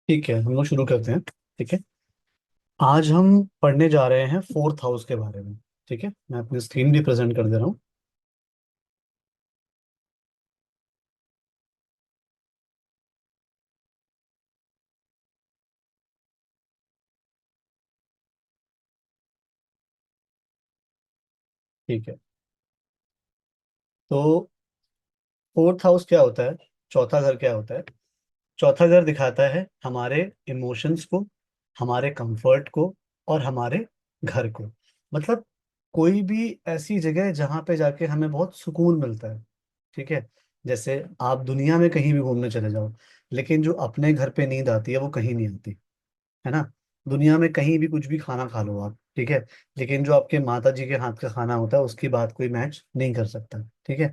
ठीक है, हम लोग शुरू करते हैं। ठीक है। आज हम पढ़ने जा रहे हैं फोर्थ हाउस के बारे में। ठीक है, मैं अपनी स्क्रीन भी प्रेजेंट कर दे रहा हूँ। ठीक है। तो फोर्थ हाउस क्या होता है? चौथा घर क्या होता है? चौथा घर दिखाता है हमारे इमोशंस को, हमारे कंफर्ट को, और हमारे घर को। मतलब कोई भी ऐसी जगह है जहाँ पे जाके हमें बहुत सुकून मिलता है। ठीक है। जैसे आप दुनिया में कहीं भी घूमने चले जाओ, लेकिन जो अपने घर पे नींद आती है वो कहीं नहीं आती, है ना। दुनिया में कहीं भी कुछ भी खाना खा लो आप, ठीक है, लेकिन जो आपके माता जी के हाथ का खाना होता है उसकी बात कोई मैच नहीं कर सकता। ठीक है।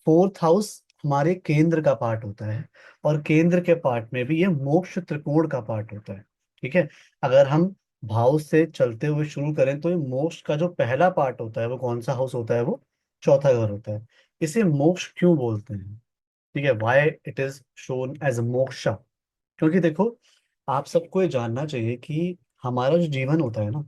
फोर्थ हाउस हमारे केंद्र का पार्ट होता है, और केंद्र के पार्ट में भी ये मोक्ष त्रिकोण का पार्ट होता है। ठीक है। अगर हम भाव से चलते हुए शुरू करें तो ये मोक्ष का जो पहला पार्ट होता है वो कौन सा हाउस होता है? वो चौथा घर होता है। इसे मोक्ष क्यों बोलते हैं? ठीक है, why it is shown as moksha. क्योंकि देखो, आप सबको ये जानना चाहिए कि हमारा जो जीवन होता है ना,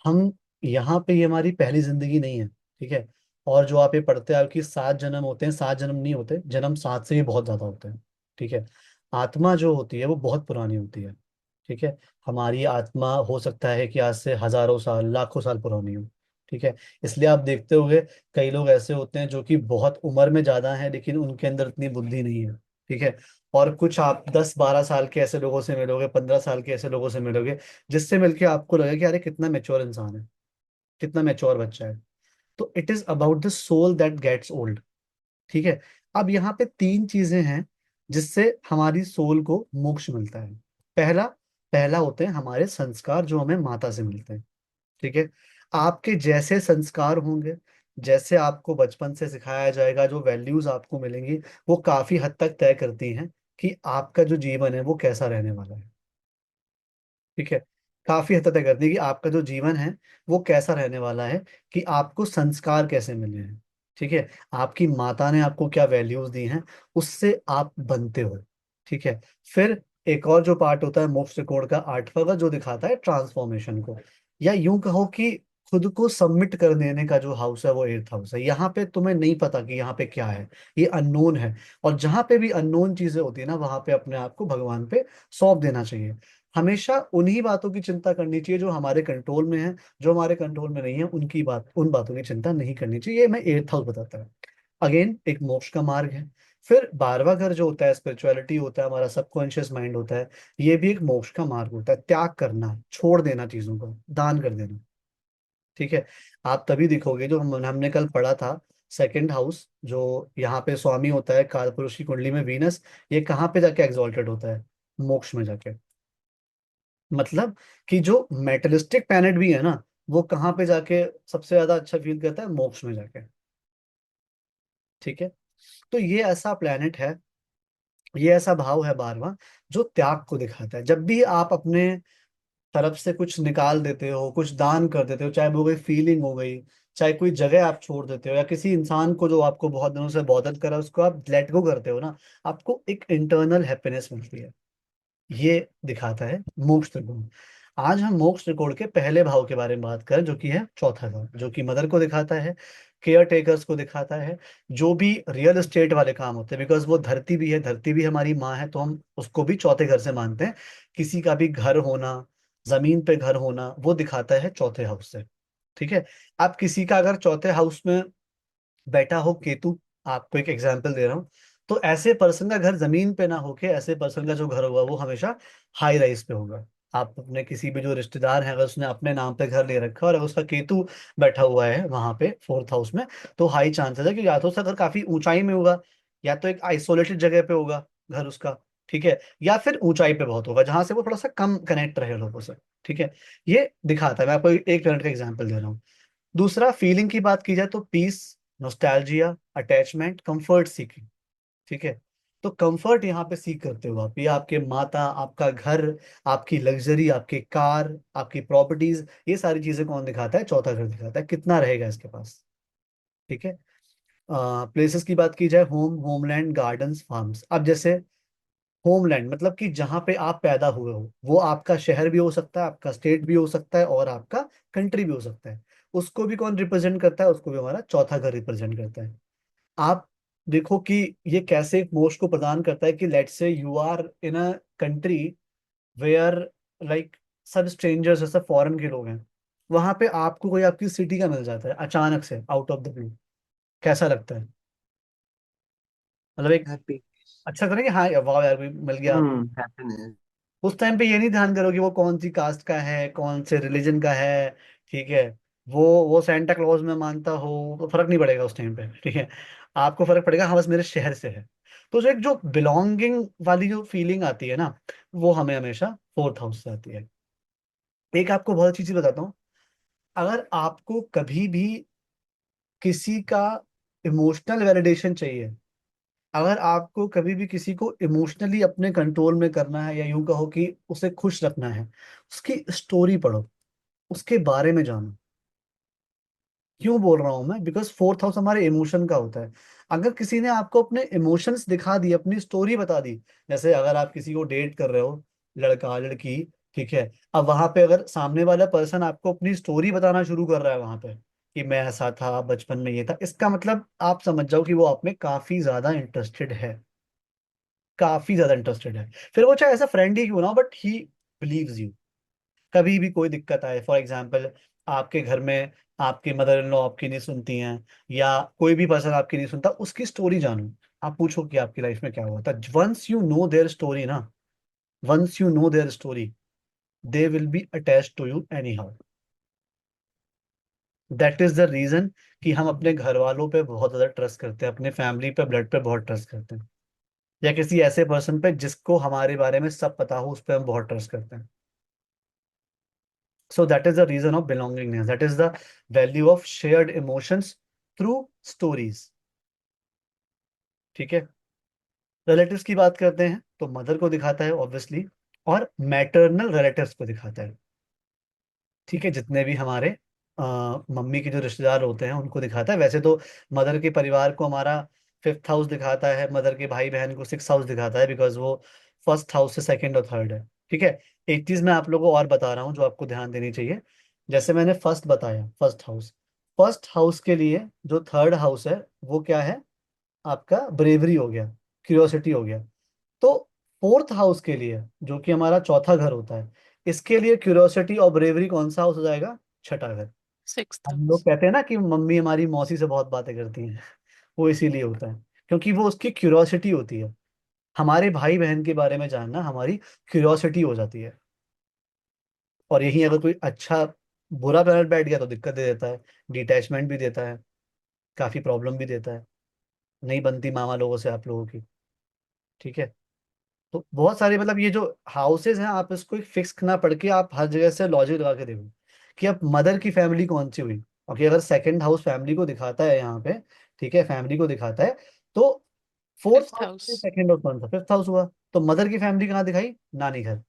हम यहाँ पे, ये हमारी पहली जिंदगी नहीं है। ठीक है। और जो आप ये पढ़ते हैं कि 7 जन्म होते हैं, 7 जन्म नहीं होते, जन्म 7 से भी बहुत ज्यादा होते हैं। ठीक है। आत्मा जो होती है वो बहुत पुरानी होती है। ठीक है। हमारी आत्मा हो सकता है कि आज से हजारों साल, लाखों साल पुरानी हो। ठीक है। इसलिए आप देखते होंगे कई लोग ऐसे होते हैं जो कि बहुत उम्र में ज्यादा हैं लेकिन उनके अंदर इतनी बुद्धि नहीं है। ठीक है। और कुछ आप 10-12 साल के ऐसे लोगों से मिलोगे, 15 साल के ऐसे लोगों से मिलोगे, जिससे मिलके आपको लगेगा कि अरे कितना मेच्योर इंसान है, कितना मेच्योर बच्चा है। तो it is about the soul that gets old. ठीक है। अब यहाँ पे 3 चीजें हैं जिससे हमारी सोल को मोक्ष मिलता है। पहला पहला होते हैं हमारे संस्कार जो हमें माता से मिलते हैं। ठीक है। आपके जैसे संस्कार होंगे, जैसे आपको बचपन से सिखाया जाएगा, जो वैल्यूज आपको मिलेंगी, वो काफी हद तक तय करती हैं कि आपका जो जीवन है वो कैसा रहने वाला है। ठीक है। काफी हद तक तय करती है कि आपका जो जीवन है वो कैसा रहने वाला है, कि आपको संस्कार कैसे मिले हैं। ठीक है। आपकी माता ने आपको क्या वैल्यूज दी हैं, उससे आप बनते हो। ठीक है। फिर एक और जो पार्ट होता है मोक्ष त्रिकोण का, आठवां का, जो दिखाता है ट्रांसफॉर्मेशन को, या यूं कहो कि खुद को सबमिट कर देने का जो हाउस है वो एट्थ हाउस है। यहाँ पे तुम्हें नहीं पता कि यहाँ पे क्या है, ये अननोन है। और जहां पे भी अननोन चीजें होती है ना, वहां पे अपने आप को भगवान पे सौंप देना चाहिए। हमेशा उन्हीं बातों की चिंता करनी चाहिए जो हमारे कंट्रोल में है। जो हमारे कंट्रोल में नहीं है उन बातों की चिंता नहीं करनी चाहिए। ये मैं एट्थ हाउस बताता है। अगेन एक मोक्ष का मार्ग है। फिर 12वां घर जो होता है स्पिरिचुअलिटी होता है, हमारा सबकॉन्शियस माइंड होता है। ये भी एक मोक्ष का मार्ग होता है, त्याग करना, छोड़ देना चीजों को, दान कर देना। ठीक है। आप तभी दिखोगे, जो हमने कल पढ़ा था, सेकंड हाउस जो यहाँ पे स्वामी होता है कालपुरुष की कुंडली में वीनस, ये कहाँ पे जाके एग्जॉल्टेड होता है? मोक्ष में जाके। मतलब कि जो मेटलिस्टिक प्लैनेट भी है ना, वो कहाँ पे जाके सबसे ज्यादा अच्छा फील करता है? मोक्ष में जाके। ठीक है। तो ये ऐसा प्लैनेट है, ये ऐसा भाव है 12वां, जो त्याग को दिखाता है। जब भी आप अपने तरफ से कुछ निकाल देते हो, कुछ दान कर देते हो, चाहे वो कोई फीलिंग हो गई, चाहे कोई जगह आप छोड़ देते हो, या किसी इंसान को जो आपको बहुत दिनों से बॉदर करा उसको आप लेट गो करते हो ना, आपको एक इंटरनल हैप्पीनेस मिलती है। ये दिखाता है मोक्ष त्रिकोण। आज हम मोक्ष त्रिकोण के पहले भाव के बारे में बात करें, जो कि है चौथा भाव, जो कि मदर को दिखाता है, केयर टेकर्स को दिखाता है, जो भी रियल एस्टेट वाले काम होते हैं, बिकॉज वो धरती भी है, धरती भी हमारी माँ है, तो हम उसको भी चौथे घर से मानते हैं। किसी का भी घर होना, जमीन पे घर होना, वो दिखाता है चौथे हाउस से। ठीक है। आप किसी का अगर चौथे हाउस में बैठा हो केतु, आपको एक एग्जांपल दे रहा हूँ, तो ऐसे पर्सन का घर जमीन पे ना होके, ऐसे पर्सन का जो घर होगा वो हमेशा हाई राइज पे होगा। आप अपने किसी भी जो रिश्तेदार हैं, अगर उसने अपने नाम पे घर ले रखा है और अगर उसका केतु बैठा हुआ है वहां पे फोर्थ हाउस में, तो हाई चांसेस है कि या तो उसका घर काफी ऊंचाई में होगा, या तो एक आइसोलेटेड जगह पे होगा घर उसका। ठीक है। या फिर ऊंचाई पे बहुत होगा जहां से वो थोड़ा सा कम कनेक्ट रहे लोगों से। ठीक है। ये दिखाता है, मैं आपको एक मिनट का एग्जांपल दे रहा हूँ। दूसरा, फीलिंग की बात की जाए तो peace, nostalgia, attachment, comfort seeking. ठीक है। तो कंफर्ट यहाँ पे सीख करते हो आप, ये आपके माता, आपका घर, आपकी लग्जरी, आपके कार, आपकी प्रॉपर्टीज, ये सारी चीजें कौन दिखाता है? चौथा घर दिखाता है, कितना रहेगा इसके पास। ठीक है। प्लेसेस की बात की जाए, होम, होमलैंड, गार्डन्स, फार्म्स। अब जैसे होमलैंड मतलब कि जहां पे आप पैदा हुए हो, वो आपका शहर भी हो सकता है, आपका स्टेट भी हो सकता है, और आपका कंट्री भी हो सकता है। उसको भी कौन रिप्रेजेंट करता है? उसको भी हमारा चौथा घर रिप्रेजेंट करता है। आप देखो कि ये कैसे एक मोक्ष को प्रदान करता है कि let's say you are in a country where like सब स्ट्रेंजर्स, जैसे फॉरेन के लोग हैं, वहां पे आपको कोई आपकी सिटी का मिल जाता है अचानक से आउट ऑफ द ब्लू। कैसा लगता है? मतलब एक हैप्पी। अच्छा करेंगे, हाँ वाह यार कोई मिल गया। हैप्पीनेस। उस टाइम पे ये नहीं ध्यान करो कि वो कौन सी कास्ट का है, कौन से रिलीजन का है, ठीक है। वो सेंटा क्लॉज में मानता हो तो फर्क नहीं पड़ेगा उस टाइम पे, ठीक है। आपको फर्क पड़ेगा हाँ बस मेरे शहर से है। तो जो एक जो बिलोंगिंग वाली जो फीलिंग आती है ना, वो हमें हमेशा फोर्थ हाउस से आती है। एक आपको बहुत अच्छी चीज बताता हूँ। अगर आपको कभी भी किसी का इमोशनल वैलिडेशन चाहिए, अगर आपको कभी भी किसी को इमोशनली अपने कंट्रोल में करना है, या यूं कहो कि उसे खुश रखना है, उसकी स्टोरी पढ़ो, उसके बारे में जानो। क्यों बोल रहा हूं मैं? बिकॉज फोर्थ हाउस हमारे इमोशन का होता है। अगर किसी ने आपको अपने इमोशंस दिखा दिए, अपनी स्टोरी बता दी, जैसे अगर आप किसी को डेट कर रहे हो, लड़का लड़की, ठीक है। अब वहां पे अगर सामने वाला पर्सन आपको अपनी स्टोरी बताना शुरू कर रहा है वहां पे, कि मैं ऐसा था बचपन में, ये था, इसका मतलब आप समझ जाओ कि वो आप में काफी ज्यादा इंटरेस्टेड है, काफी ज्यादा इंटरेस्टेड है। फिर वो चाहे ऐसा फ्रेंड ही क्यों ना हो, बट ही बिलीव्स यू। कभी भी कोई दिक्कत आए, फॉर एग्जाम्पल आपके घर में आपकी मदर इन लॉ आपकी नहीं सुनती हैं, या कोई भी पर्सन आपकी नहीं सुनता, उसकी स्टोरी जानो। आप पूछो कि आपकी लाइफ में क्या हुआ था। Once you know their story ना, once you know their story, they will be attached to you anyhow. That is the reason कि हम अपने घर वालों पे बहुत ज्यादा ट्रस्ट करते हैं, अपने फैमिली पे, ब्लड पे बहुत ट्रस्ट करते हैं, या किसी ऐसे पर्सन पे जिसको हमारे बारे में सब पता हो, उस पर हम बहुत ट्रस्ट करते हैं। So that is the reason of belongingness. That is the value of shared emotions through stories. ठीक है। रिलेटिव्स की बात करते हैं तो मदर को दिखाता है ऑब्वियसली, और मैटरनल रिलेटिव्स को दिखाता है। ठीक है, जितने भी हमारे मम्मी के जो रिश्तेदार होते हैं उनको दिखाता है। वैसे तो मदर के परिवार को हमारा फिफ्थ हाउस दिखाता है, मदर के भाई बहन को सिक्स हाउस दिखाता है, बिकॉज वो फर्स्ट हाउस से सेकंड और थर्ड है। ठीक है। एक चीज मैं आप लोगों को और बता रहा हूँ जो आपको ध्यान देनी चाहिए। जैसे मैंने फर्स्ट बताया, फर्स्ट हाउस, फर्स्ट हाउस के लिए जो थर्ड हाउस है वो क्या है? आपका ब्रेवरी हो गया, क्यूरियोसिटी हो गया। तो फोर्थ हाउस के लिए जो कि हमारा चौथा घर होता है, इसके लिए क्यूरियोसिटी और ब्रेवरी कौन सा हाउस हो जाएगा? छठा घर। सिक्स्थ हम लोग हाउस। कहते हैं ना कि मम्मी हमारी मौसी से बहुत बातें करती हैं, वो इसीलिए होता है, क्योंकि वो उसकी क्यूरियोसिटी होती है। हमारे भाई बहन के बारे में जानना हमारी क्यूरियोसिटी हो जाती है। और यही अगर कोई अच्छा बुरा प्लैनेट बैठ गया तो दिक्कत दे देता है, डिटैचमेंट भी देता है, काफी प्रॉब्लम भी देता है, नहीं बनती मामा लोगों से आप लोगों की। ठीक है। तो बहुत सारे मतलब ये जो हाउसेज हैं, आप इसको एक फिक्स ना पढ़ के आप हर जगह से लॉजिक लगा के देखो कि अब मदर की फैमिली कौन सी हुई। ओके, अगर सेकंड हाउस फैमिली को दिखाता है यहाँ पे, ठीक है, फैमिली को दिखाता है, तो फोर्थ फिफ्थ हाउस हाउस। से सेकंड हाउस कौन सा? फिफ्थ हाउस हुआ। तो मदर की फैमिली कहाँ दिखाई? नानी घर।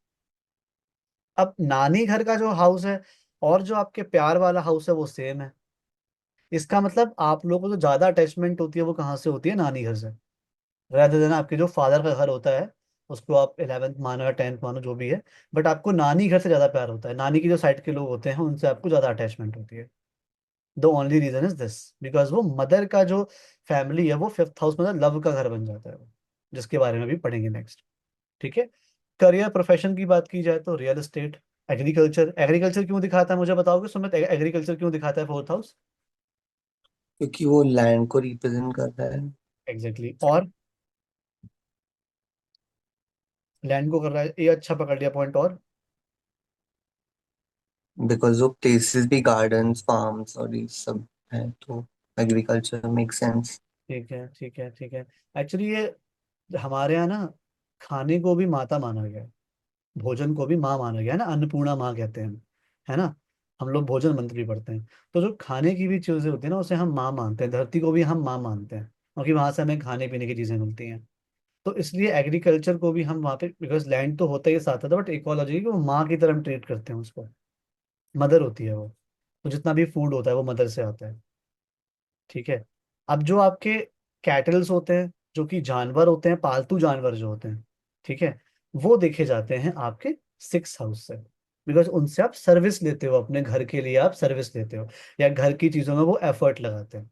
अब नानी घर का जो हाउस है और जो आपके प्यार वाला हाउस है वो सेम है। इसका मतलब आप लोगों को जो ज्यादा अटैचमेंट होती है वो कहाँ से होती है? नानी घर से। rather than आपके जो फादर का घर होता है, उसको आप 11th मानो या 10th मानो जो भी है, बट आपको नानी घर से ज्यादा प्यार होता है, नानी की जो साइड के लोग होते हैं उनसे आपको ज्यादा अटैचमेंट होती है। The only reason is this, because वो मदर का जो फैमिली है वो फिफ्थ हाउस मतलब लव का घर बन जाता है वो, जिसके बारे में भी पढ़ेंगे नेक्स्ट। ठीक है। करियर प्रोफेशन की बात की जाए तो रियल एस्टेट, एग्रीकल्चर। एग्रीकल्चर क्यों दिखाता है मुझे बताओगे सुमित? एग्रीकल्चर क्यों दिखाता है फोर्थ हाउस? क्योंकि वो लैंड को रिप्रेजेंट करता है। एग्जैक्टली और लैंड को कर रहा है, ये अच्छा पकड़ लिया पॉइंट। और बिकॉज वो प्लेसेस भी गार्डन्स फार्म्स और ये सब है, तो एग्रीकल्चर मेक सेंस। ठीक है, ठीक है, ठीक है। एक्चुअली ये हमारे यहाँ ना खाने को भी माता माना गया है, भोजन को भी माँ माना गया है ना, अन्नपूर्णा माँ कहते हैं हम, है ना। हम लोग भोजन मंत्र भी पढ़ते हैं। तो जो खाने की भी चीजें होती है ना, उसे हम माँ मानते हैं, धरती को भी हम माँ मानते हैं, क्योंकि वहां से हमें खाने पीने की चीजें मिलती हैं। तो इसलिए एग्रीकल्चर को भी हम वहाँ पे, बिकॉज लैंड तो होता ही साथ है, बट इकोलॉजी को माँ की तरह ट्रीट करते हैं उसको। मदर होती है वो, तो जितना भी फूड होता है वो मदर से आता है। ठीक है। अब जो आपके कैटल्स होते हैं, जो कि जानवर होते हैं, पालतू जानवर जो होते हैं, ठीक है, वो देखे जाते हैं आपके सिक्स हाउस से, बिकॉज उनसे आप सर्विस लेते हो, अपने घर के लिए आप सर्विस लेते हो, या घर की चीजों में वो एफर्ट लगाते हैं।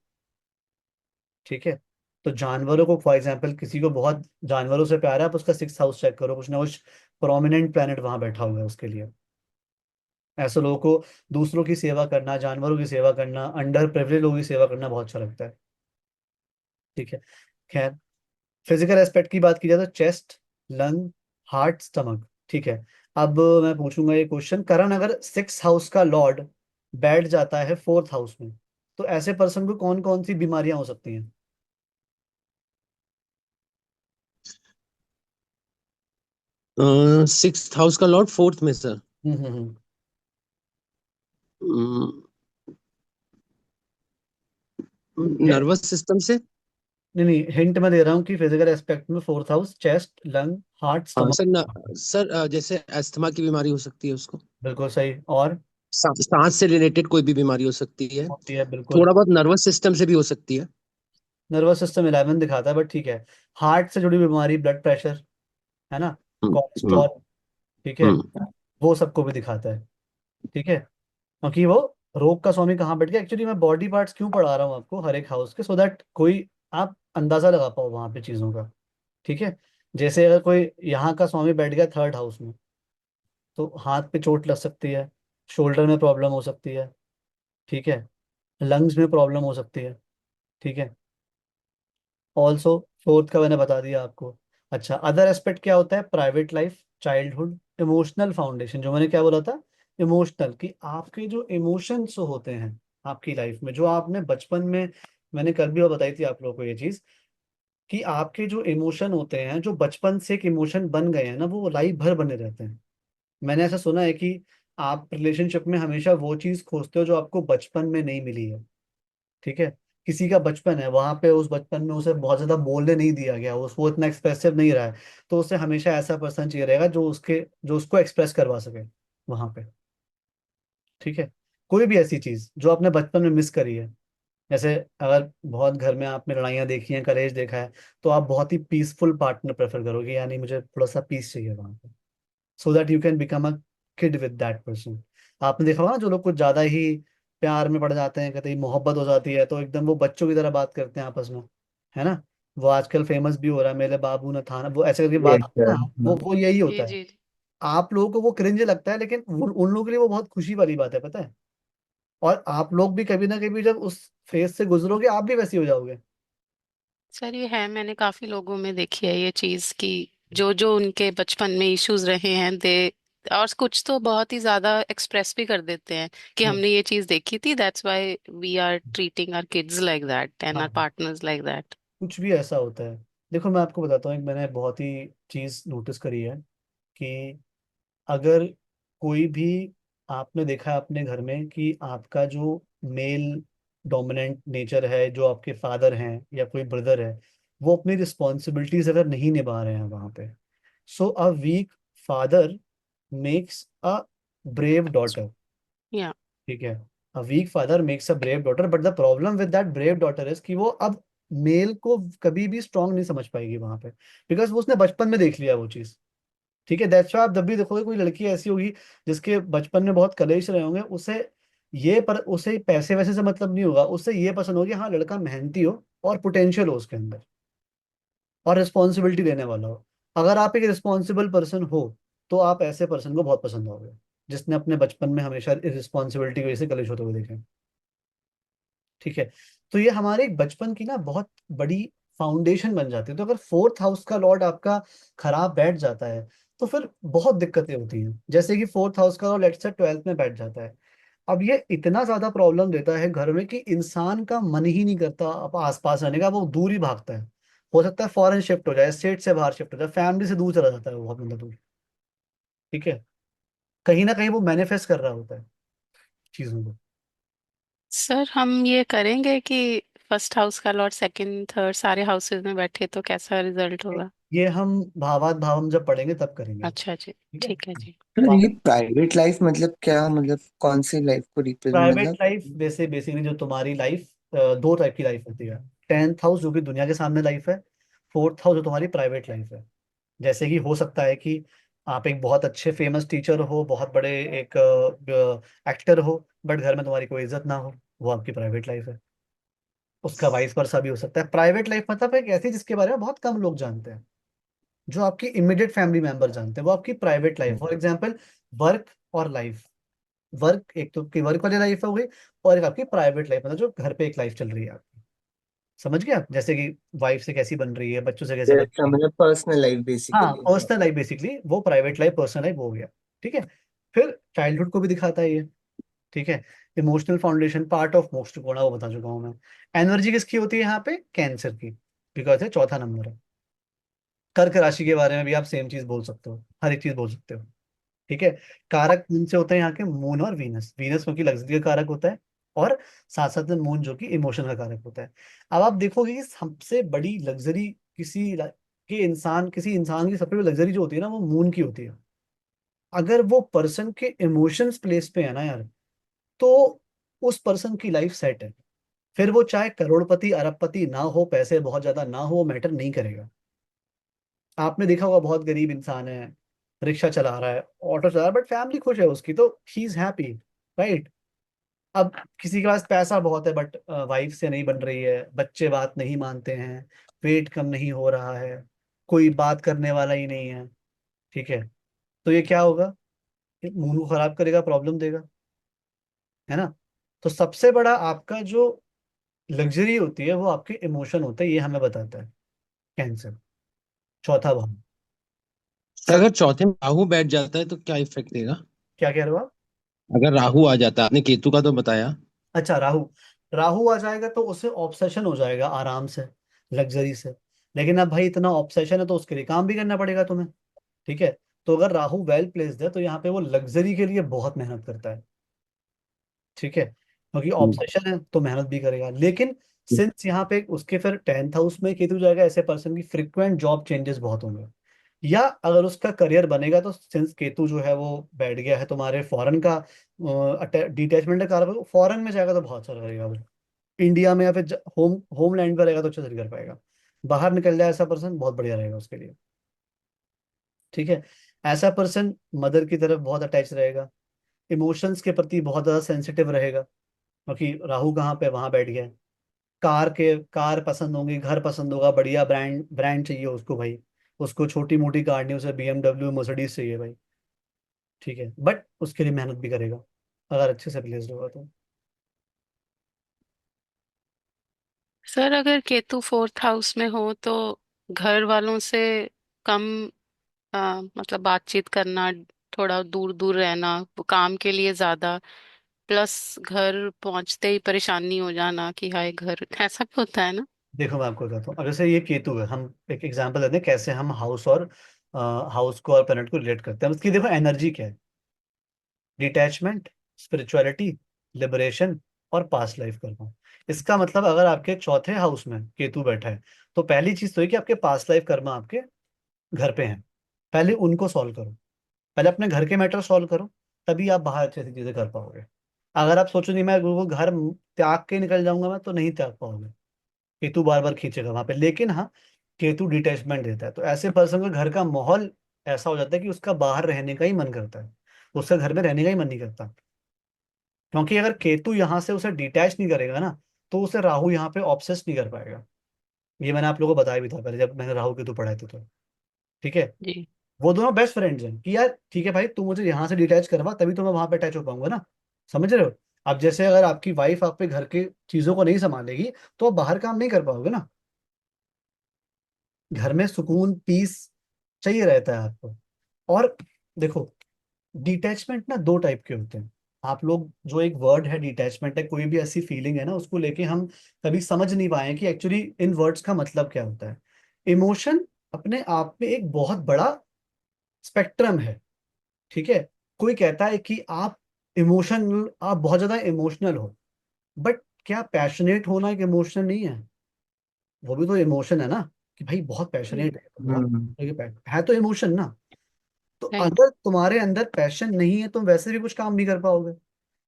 ठीक है, तो जानवरों को फॉर एग्जाम्पल, किसी को बहुत जानवरों से प्यार है, आप उसका सिक्स हाउस चेक करो, कुछ ना कुछ प्रोमिनेंट प्लेनेट वहां बैठा हुआ है उसके लिए। ऐसे लोगों को दूसरों की सेवा करना, जानवरों की सेवा करना, अंडर प्रिविलेज लोगों की सेवा करना बहुत अच्छा लगता है। ठीक है, खैर, फिजिकल एस्पेक्ट की बात की जाए तो चेस्ट, लंग, हार्ट, स्टमक। ठीक है, अब मैं पूछूंगा ये क्वेश्चन, करण अगर सिक्स हाउस का लॉर्ड बैठ जाता है फोर्थ हाउस में, तो ऐसे पर्सन को कौन कौन सी बीमारियां हो सकती हैं? सिक्स्थ हाउस का लॉर्ड फोर्थ में सर। हम्म। है- नर्वस सिस्टम से। नहीं नहीं, हिंट मैं दे रहा हूँ कि फिजिकल एस्पेक्ट में fourth house, chest, lung, heart, हाँ स्टमक। सर सर जैसे अस्थमा की बीमारी हो सकती है उसको। बिल्कुल सही। और सांस से रिलेटेड कोई भी बीमारी हो सकती है। होती है बिल्कुल। थोड़ा बहुत नर्वस सिस्टम से भी हो सकती है। नर्वस सिस्टम 11 दिखाता है, बट ठीक है। हार्ट से जुड़ी बीमारी, ब्लड प्रेशर, है ना, हम्म हम्म कोलेस्ट्रॉल, ठीक है, हम्म। वो सबको भी दिखाता है। ठीक है, क्योंकि वो रोग का स्वामी कहाँ बैठ गया। एक्चुअली मैं बॉडी पार्ट्स क्यों पढ़ा रहा हूँ आपको हर एक हाउस के, सो दैट कोई आप अंदाजा लगा पाओ वहां पे चीजों का। ठीक है, जैसे अगर कोई यहाँ का स्वामी बैठ गया थर्ड हाउस में, तो हाथ पे चोट लग सकती है, शोल्डर में प्रॉब्लम हो सकती है, ठीक है, लंग्स में प्रॉब्लम हो सकती है। ठीक है, ऑल्सो फोर्थ का मैंने बता दिया आपको। अच्छा, अदर एस्पेक्ट क्या होता है? Private life, childhood, emotional foundation, जो मैंने क्या बोला था, इमोशनल, कि आपके जो इमोशंस होते हैं आपकी लाइफ में, जो आपने बचपन में, मैंने कल भी वो बताई थी आप लोगों को ये चीज, कि आपके जो इमोशन होते हैं, जो बचपन से एक इमोशन बन गए हैं ना, वो लाइफ भर बने रहते हैं। मैंने ऐसा सुना है कि आप रिलेशनशिप में हमेशा वो चीज खोजते हो जो आपको बचपन में नहीं मिली है। ठीक है, किसी का बचपन है, वहां पे उस बचपन में उसे बहुत ज्यादा बोलने नहीं दिया गया, वो इतना एक्सप्रेसिव नहीं रहा है, तो उसे हमेशा ऐसा पर्सन चाहिए रहेगा जो उसको एक्सप्रेस करवा सके वहां पे। ठीक है, कोई भी ऐसी चीज जो आपने बचपन में मिस करी है, जैसे अगर बहुत घर में आपने लड़ाइयाँ देखी हैं, कलेश देखा है, तो आप बहुत ही पीसफुल पार्टनर प्रेफर करोगे, यानी मुझे थोड़ा सा पीस चाहिए वहां पे, so that you can become a kid with that person. आपने देखा होगा ना, जो लोग कुछ ज्यादा ही प्यार में पड़ जाते हैं, कतई मोहब्बत हो जाती है, तो एकदम वो बच्चों की तरह बात करते हैं आपस में, है ना। वो आजकल फेमस भी हो रहा है, मेरे बाबू ने थाना, वो ऐसे करके बात यस करते हैं सर। ना, वो यही जी होता है। जी। आप लोगों को वो क्रिंज लगता है, लेकिन उन लोगों के लिए वो बहुत खुशी वाली बात है, पता है। और आप लोग भी कभी ना कभी जब उस फेज से गुजरोगे, आप भी वैसे हो जाओगे। सर ये है, मैंने काफी लोगों में देखी है ये चीज कि जो जो उनके बचपन में इश्यूज रहे हैं दे, और कुछ तो बहुत ही ज्यादा एक्सप्रेस भी कर देते हैं कि हम्म, हमने ये चीज देखी थी, that's why we are treating our kids like that and our हाँ, पार्टनर्स लाइक दैट। कुछ भी ऐसा होता है। देखो मैं आपको बताता हूँ, एक मैंने बहुत ही चीज नोटिस करी है, कि अगर कोई भी, आपने देखा है अपने घर में कि आपका जो मेल डोमिनेंट नेचर है, जो आपके फादर हैं या कोई ब्रदर है, वो अपनी रिस्पॉन्सिबिलिटीज अगर नहीं निभा रहे हैं वहां पे, so a weak father makes a brave daughter. या ठीक है, a weak father makes a brave daughter, but the problem with that brave daughter is कि वो अब मेल को कभी भी स्ट्रांग नहीं समझ पाएगी वहां पे, बिकॉज वो उसने बचपन में देख लिया वो चीज। ठीक है, दैट्स आप जब भी देखोगे कोई लड़की ऐसी होगी जिसके बचपन में बहुत कलेश रहे होंगे, उसे पैसे वैसे से मतलब नहीं होगा, उससे ये पसंद होगी, हाँ लड़का मेहनती हो और पोटेंशियल हो उसके अंदर, और रिस्पॉन्सिबिलिटी लेने वाला हो। अगर आप एक रिस्पॉन्सिबल पर्सन हो, तो आप ऐसे पर्सन को बहुत पसंद आओगे, जिसने अपने बचपन में हमेशा रिस्पॉन्सिबिलिटी की वजह से कलेश होते हुए देखे। ठीक है, तो ये हमारे एक बचपन की ना बहुत बड़ी फाउंडेशन बन जाती है। तो अगर फोर्थ हाउस का लॉर्ड आपका खराब बैठ जाता है, तो फिर बहुत दिक्कतें होती हैं। जैसे कि फोर्थ हाउस का लॉर्ड लेट्स से 12th में बैठ जाता है, अब ये इतना ज्यादा प्रॉब्लम देता है घर में कि इंसान का मन ही नहीं करता अब आसपास रहने का, वो दूर ही भागता है। हो सकता है फॉरेन शिफ्ट हो जाए, स्टेट से बाहर शिफ्ट हो जाए, फैमिली से दूर चला जाता है वो, बहुत मतलब दूर। ठीक है, कहीं ना कहीं वो मैनिफेस्ट कर रहा होता है चीजों को। सर हम ये करेंगे कि फर्स्ट हाउस का लॉर्ड सेकंड थर्ड सारे हाउसेस में बैठे तो कैसा रिजल्ट होगा? ये हम भावात भावम जब पढ़ेंगे तब करेंगे। अच्छा जी। ठीक है, ठीक है जी। सर ये प्राइवेट लाइफ मतलब क्या, मतलब कौन सी लाइफ को रिप्रेजेंट, प्राइवेट मतलब? लाइफ वैसे बेसिकली जो तुम्हारी लाइफ, दो टाइप की लाइफ होती है। 10th हाउस जो कि दुनिया के सामने लाइफ है, फोर्थ हाउस जो तुम्हारी प्राइवेट लाइफ है। जैसे कि हो सकता है कि आप एक बहुत अच्छे फेमस टीचर हो, बहुत बड़े एक एक्टर हो, बट घर में तुम्हारी कोई इज्जत ना हो, वो आपकी प्राइवेट लाइफ है। उसका वाइस वर्सा भी हो सकता है। प्राइवेट लाइफ मतलब एक ऐसी जिसके बारे में बहुत कम लोग जानते हैं, जो आपकी इमीडिएट फैमिली मेंबर जानते हैं, वो आपकी private life. For example, work और लाइफ। वर्क एक तो की वर्क वाली लाइफ हो गई, और एक आपकी प्राइवेट लाइफ, मतलब जो घर पे एक लाइफ चल रही है आपकी। समझ गए आप? जैसे कि वाइफ से कैसी बन रही है, बच्चों से कैसे बन रही है। मतलब पर्सनल लाइफ हाँ, बेसिकली। पर्सनल लाइफ बेसिकली, वो प्राइवेट लाइफ पर्सनल लाइफ वो हो गया। ठीक है। फिर चाइल्डहुड को भी दिखाता है ये। ठीक है। Emotional foundation part of most कोणा, वो बता चुका हूँ मैं। एनर्जी किसकी होती है यहाँ पे? कैंसर की, बिकॉज है चौथा नंबर है। कर्क राशि के बारे में भी आप सेम चीज बोल सकते हो, हर एक चीज बोल सकते हो। ठीक है। कारक कौन से होते हैं यहाँ के? मून और वीनस। वीनस क्योंकि लग्जरी का कारक होता है, और साथ साथ में मून जो कि इमोशन का कारक होता है। अब आप देखोगे कि सबसे बड़ी लग्जरी किसी इंसान की सबसे बड़ी लग्जरी जो होती है ना, वो मून की होती है। अगर वो पर्सन के इमोशंस प्लेस पे है ना यार, तो उस पर्सन की लाइफ सेट है। फिर वो चाहे करोड़पति अरबपति ना हो, पैसे बहुत ज्यादा ना हो, वो मैटर नहीं करेगा। आपने देखा होगा, बहुत गरीब इंसान है, रिक्शा चला रहा है, ऑटो चला रहा है, बट फैमिली खुश है उसकी, तो ही इज हैप्पी, राइट? अब किसी के पास पैसा बहुत है, बट वाइफ से नहीं बन रही है, बच्चे बात नहीं मानते हैं, वेट कम नहीं हो रहा है, कोई बात करने वाला ही नहीं है। ठीक है। तो ये क्या होगा? ये मूड को खराब करेगा, प्रॉब्लम देगा, है ना? तो सबसे बड़ा आपका जो लग्जरी होती है, वो आपके इमोशन होते हैं, ये हमें बताता है कैंसर, चौथा भाव। सर अगर चौथे में राहु बैठ जाता है तो क्या इफेक्ट देगा? क्या कह रहे हो आप? अगर राहु आ जाता है, आपने केतु का तो बताया। अच्छा, राहु। राहु आ जाएगा तो उसे ऑब्सेशन हो जाएगा आराम से, लग्जरी से। लेकिन अब भाई इतना ऑब्सेशन है तो उसके लिए काम भी करना पड़ेगा तुम्हें। ठीक है। तो अगर राहु वेल प्लेस्ड है, तो यहाँ पे वो लग्जरी के लिए बहुत मेहनत करता है। ठीक है, क्योंकि हम्म। ऑब्सेशन है तो मेहनत भी करेगा। लेकिन सिंस यहाँ पे उसके फिर 10th हाउस में केतु जाएगा, ऐसे पर्सन की फ्रिक्वेंट जॉब चेंजेस बहुत होंगे। या अगर उसका करियर बनेगा, तो सिंस केतु जो है वो बैठ गया है तुम्हारे फॉरेन का डिटैचमेंट का कारक, फॉरेन में जाएगा तो बहुत सारा करेगा वो। इंडिया में या फिर होमलैंड पे रहेगा तो अच्छे से नहीं कर पाएगा। बाहर निकल जाए ऐसा पर्सन, बहुत बढ़िया रहेगा उसके लिए। ठीक है। ऐसा पर्सन मदर की तरफ बहुत अटैच रहेगा, इमोशंस के प्रति बहुत ज्यादा सेंसिटिव रहेगा, क्योंकि राहु कहाँ पे? वहां बैठ गया है। कार पसंद होंगी, घर पसंद होगा, बढ़िया ब्रांड ब्रांड चाहिए उसको भाई। उसको छोटी मोटी कार नहीं, उसे BMW मर्सिडीज चाहिए भाई। ठीक है, बट उसके लिए मेहनत भी करेगा, अगर अच्छे से प्लेस्ड होगा तो। सर अगर केतु फोर्थ हाउस में हो तो घर वालों से कम मतलब बातचीत करना, थोड़ा दूर दूर रहना, काम के लिए ज्यादा, प्लस घर पहुंचते ही परेशानी हो जाना कि हाय घर, ऐसा भी होता है ना? देखो, मैं आपको कहता हूँ, अगर से ये केतु है, हम एक एग्जांपल देते हैं कैसे हम हाउस को और प्लैनेट को रिलेट करते हैं। उसकी देखो एनर्जी क्या है? डिटैचमेंट, स्पिरिचुअलिटी, लिबरेशन, और पास्ट लाइफ कर्मा। इसका मतलब अगर आपके चौथे हाउस में केतु बैठा है, तो पहली चीज तो है कि आपके पास्ट लाइफ कर्मा आपके घर पे हैं। पहले उनको सॉल्व करो, पहले अपने घर के मैटर सॉल्व करो, तभी आप बाहर अच्छी अच्छी चीजें कर पाओगे। अगर आप सोचो नहीं मैं वो घर त्याग के निकल जाऊंगा, मैं तो नहीं त्याग पाओगे। केतु बार बार खींचेगा वहां पे। लेकिन हाँ, केतु डिटैचमेंट देता है, तो ऐसे पर्सन का घर का माहौल ऐसा हो जाता है कि उसका बाहर रहने का ही मन करता है, उसका घर में रहने का ही मन नहीं करता। क्योंकि अगर केतु यहाँ से उसे डिटैच नहीं करेगा ना, तो उसे राहु यहाँ पे ऑब्सेस नहीं कर पाएगा। ये मैंने आप लोगों को बताया भी था पहले, जब मैंने राहु केतु पढ़ाए थे तो। ठीक है। जी। वो दोनों बेस्ट फ्रेंड्स हैं कि यार ठीक है भाई, तू मुझे यहाँ से डिटैच करवा, तभी तो मैं वहां पे अटैच हो पाऊंगा ना। समझ रहे हो? अब जैसे अगर आपकी वाइफ आप पे घर के चीजों को नहीं संभालेगी, तो आप बाहर काम नहीं कर पाओगे ना। घर में सुकून पीस चाहिए रहता है आपको। और देखो, डिटैचमेंट ना दो टाइप के होते हैं। आप लोग जो एक वर्ड है डिटैचमेंट है, कोई भी ऐसी फीलिंग है ना, उसको लेके हम कभी समझ नहीं पाए कि एक्चुअली इन वर्ड्स का मतलब क्या होता है। इमोशन अपने आप में एक बहुत बड़ा स्पेक्ट्रम है। ठीक है। कोई कहता है कि आप बहुत ज्यादा इमोशनल हो, बट क्या पैशनेट होना एक इमोशन नहीं है? वो भी तो इमोशन है ना, कि भाई बहुत पैशनेट है, बहुत हम्म। है तो इमोशन ना। तो राइट। अगर तुम्हारे अंदर पैशन नहीं है, तुम वैसे भी कुछ काम नहीं कर पाओगे।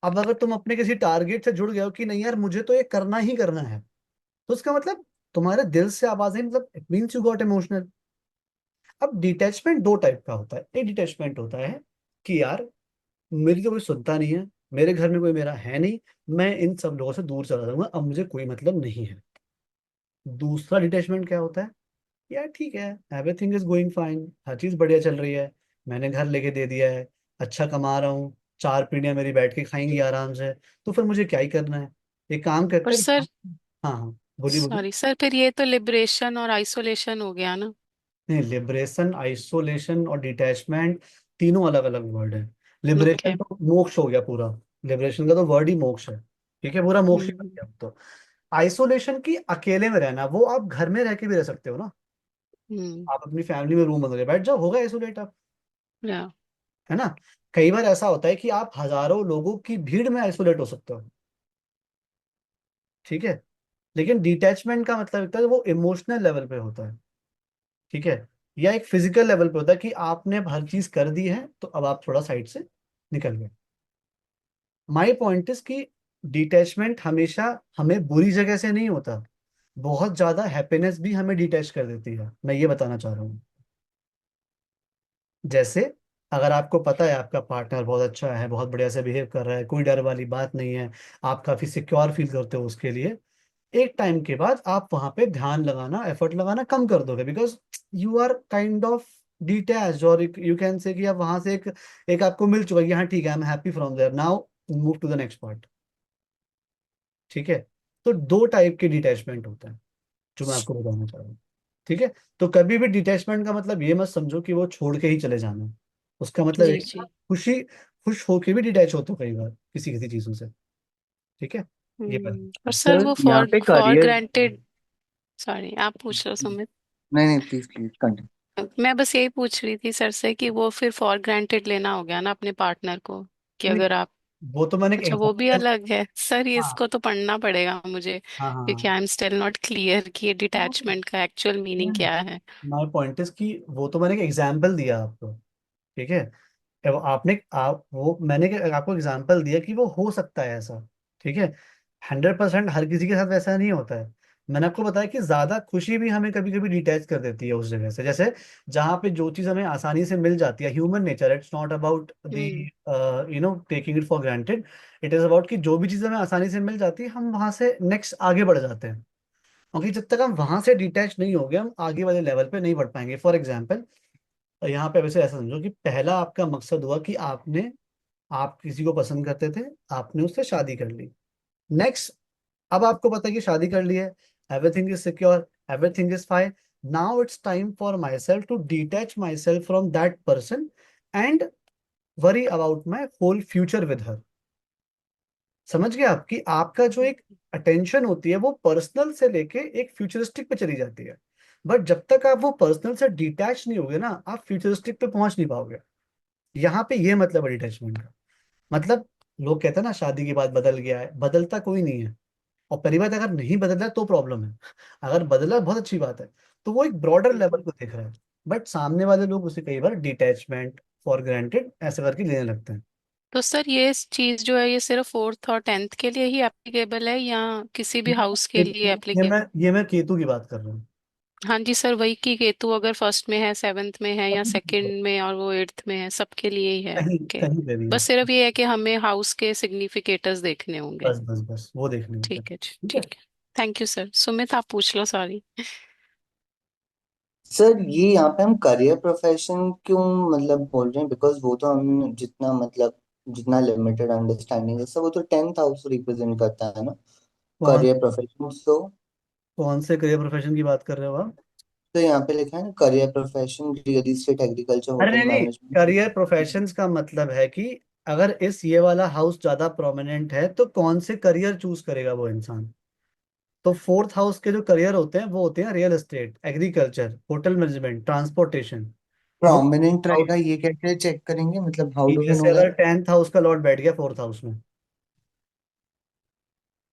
अब अगर तुम अपने किसी टारगेट से जुड़ गए हो कि नहीं यार, मुझे तो ये करना ही करना है, तो उसका मतलब तुम्हारे दिल से आवाज है, मतलब it means you got emotional. अब डिटैचमेंट दो टाइप का होता है। एक डिटैचमेंट होता है कि यार मेरी तो कोई सुनता नहीं है, मेरे घर में कोई मेरा है नहीं, मैं इन सब लोगों से दूर चला जाऊंगा, अब मुझे कोई मतलब नहीं है। दूसरा डिटैचमेंट क्या होता है, यार ठीक है, एवरीथिंग इज गोइंग फाइन, हर चीज बढ़िया चल रही है, मैंने घर लेके दे दिया है, अच्छा कमा रहा हूँ, चार पीढ़ियां मेरी बैठ के खाएंगी आराम से, तो फिर मुझे क्या ही करना है। एक काम पर करते हैं। सर, हाँ हाँ, बोलिए बोलिए। सॉरी सर, फिर ये तो लिबरेशन और आइसोलेशन हो गया ना। नहीं, लिबरेशन, आइसोलेशन और डिटैचमेंट तीनों अलग अलग वर्ड है। Liberation okay. तो मोक्ष हो गया पूरा, लिबरेशन का तो वर्ड ही मोक्ष है। ठीक है, पूरा मोक्ष ही बन हम्म। गया अब तो। आइसोलेशन की अकेले में रहना, वो आप घर में रह के भी रह सकते हो ना। हम्म। आप अपनी फैमिली में रूम बंद करके बैठ जाओ, होगा आइसोलेट आप, या। है ना। कई बार ऐसा होता है कि आप हजारों लोगों की भीड़ में आइसोलेट हो सकते हो। ठीक है। लेकिन डिटैचमेंट का मतलब होता है वो इमोशनल लेवल पे होता है। ठीक है। या एक फिजिकल लेवल पे होता है कि आपने हर चीज कर दी है, तो अब आप थोड़ा साइड से निकल गए। माई पॉइंट इज कि डिटैचमेंट हमेशा हमें बुरी जगह से नहीं होता, बहुत ज्यादा हैप्पीनेस भी हमें डिटैच कर देती है, मैं ये बताना चाह रहा हूँ। जैसे अगर आपको पता है आपका पार्टनर बहुत अच्छा है, बहुत बढ़िया से बिहेव कर रहा है, कोई डर वाली बात नहीं है, आप काफी सिक्योर फील करते हो उसके लिए, एक टाइम के बाद आप वहां पे ध्यान लगाना, एफर्ट लगाना कम कर दोगे, because you are kind of detach, और यू कैन से कि आप वहां से एक एक आपको मिल चुका है कि हाँ ठीक है, I am happy from there, now move to the next part. ठीक है। तो दो टाइप के डिटैचमेंट होता है जो मैं आपको बताना चाह रहा हूँ। ठीक है। तो कभी भी डिटैचमेंट का मतलब ये मत समझो कि वो छोड़ के ही चले जाना है। उसका मतलब है जी कि जी। आप खुश होके भी डिटैच होते हो कई बार किसी किसी चीजों से। ठीक है। ये बात और है। सर सर वो यहाँ फॉर पे फॉर करियर, ग्रांटेड। सॉरी, आप पूछ लो सुमित। नहीं नहीं प्लीज प्लीज कंटिन्यू। मैं बस यही पूछ रही थी सर से कि वो फिर फॉर ग्रांटेड लेना हो गया ना अपने पार्टनर को, कि नहीं, अगर आप। वो तो मैंने एक अच्छा, वो भी एग्जाम्पल। अलग है सर, ये हाँ इसको तो पढ़ना पड़ेगा मुझे, हाँ क्योंकि हाँ I am still not clear कि ये हाँ। डिटैचमेंट का एक्चुअल मीनिंग क्या है। माय पॉइंट इज कि वो तो मैंने एक एग्जाम्पल दिया आपको। ठीक है। अब आपने आप वो मैंने आपको एग्जांपल दिया कि वो हो सकता है ऐसा। ठीक है। 100% हर किसी के साथ वैसा नहीं होता है। मैंने आपको बताया कि ज्यादा खुशी भी हमें कभी कभी डिटैच कर देती है उस जगह से, जैसे जहाँ पे जो चीज हमें आसानी से मिल जाती है, human nature, it's not about the hmm. Taking it for granted. It is about कि जो भी चीज हमें आसानी से मिल जाती है, हम वहां से नेक्स्ट आगे बढ़ जाते हैं। क्योंकि जब तक हम वहां से डिटैच नहीं हो गए, हम आगे वाले लेवल पे नहीं बढ़ पाएंगे। फॉर एग्जाम्पल, यहाँ पे वैसे ऐसा समझो कि पहला आपका मकसद हुआ कि आप किसी को पसंद करते थे, आपने उससे शादी कर ली। नेक्स्ट, अब आपको पता है कि शादी कर ली है, everything is secure, everything is fine, now it's time for myself to detach myself from that person and worry about my whole future with her. समझ गए आप कि आपका जो एक अटेंशन होती है वो पर्सनल से लेके एक फ्यूचरिस्टिक पे चली जाती है। बट जब तक आप वो पर्सनल से डिटैच नहीं होगे ना, आप फ्यूचरिस्टिक पे पहुंच नहीं पाओगे। यहाँ पे ये मतलब है डिटैचमेंट का। मतलब लोग कहते हैं ना शादी के बाद बदल गया है, बदलता कोई नहीं है। और पहली बात, अगर नहीं बदला है तो प्रॉब्लम है, अगर बदला है बहुत अच्छी बात है। तो वो एक ब्रॉडर लेवल को देख रहा है। बट सामने वाले लोग उसे कई बार डिटैचमेंट, फॉर ग्रांटेड ऐसे करके लेने लगते हैं। तो सर ये चीज जो है ये सिर्फ फोर्थ और टेंथ के लिए ही एप्लीकेबल है या किसी भी हाउस के लिए ये एप्लीकेबल? मैं ये मैं केतु की बात कर रहा हूँ। हाँ जी सर, वही कि केतु अगर फर्स्ट में है, सेवेंथ में है, या कहीं सेकंड में और वो एट्थ में है, सबके लिए ही है। कहीं ओके। कहीं पे भी है। बस सिर्फ ये है कि हमें हाउस के सिग्निफिकेटर्स देखने होंगे। बस बस बस वो देखने होते हैं। ठीक है जी, ठीक है। ठीक है। Thank you sir. सुमित आप पूछ लो, सॉरी। सर ये यहाँ पे हम करियर प्रोफेशन क्यों मतलब बोल रहे हैं, बिकॉज वो तो हम जितना मतलब जितना लिमिटेड अंडरस्टैंडिंग है सर, वो तो 10th हाउस रिप्रेजेंट करता है ना, कौन करियर प्रोफेशन। कौन से करियर प्रोफेशन की बात कर रहे हो आप? तो यहाँ पे लिखा है ना career profession, real estate, agriculture, अरे नहीं होटल नहीं, मैनेजमेंट। करियर प्रोफेशंस का मतलब है कि अगर इस ये वाला हाउस ज्यादा प्रोमिनेंट है तो कौन से करियर चूज करेगा वो इंसान। तो फोर्थ हाउस के जो करियर होते हैं वो होते हैं real estate, agriculture, hotel management, transportation. वो प्रोमिनेंट रहेगा ये कैसे चेक करेंगे, मतलब हाउ कि डू वी जैसे नो अगर दैट? 10th हाउस का लॉर्ड बैठ गया फोर्थ हाउस में,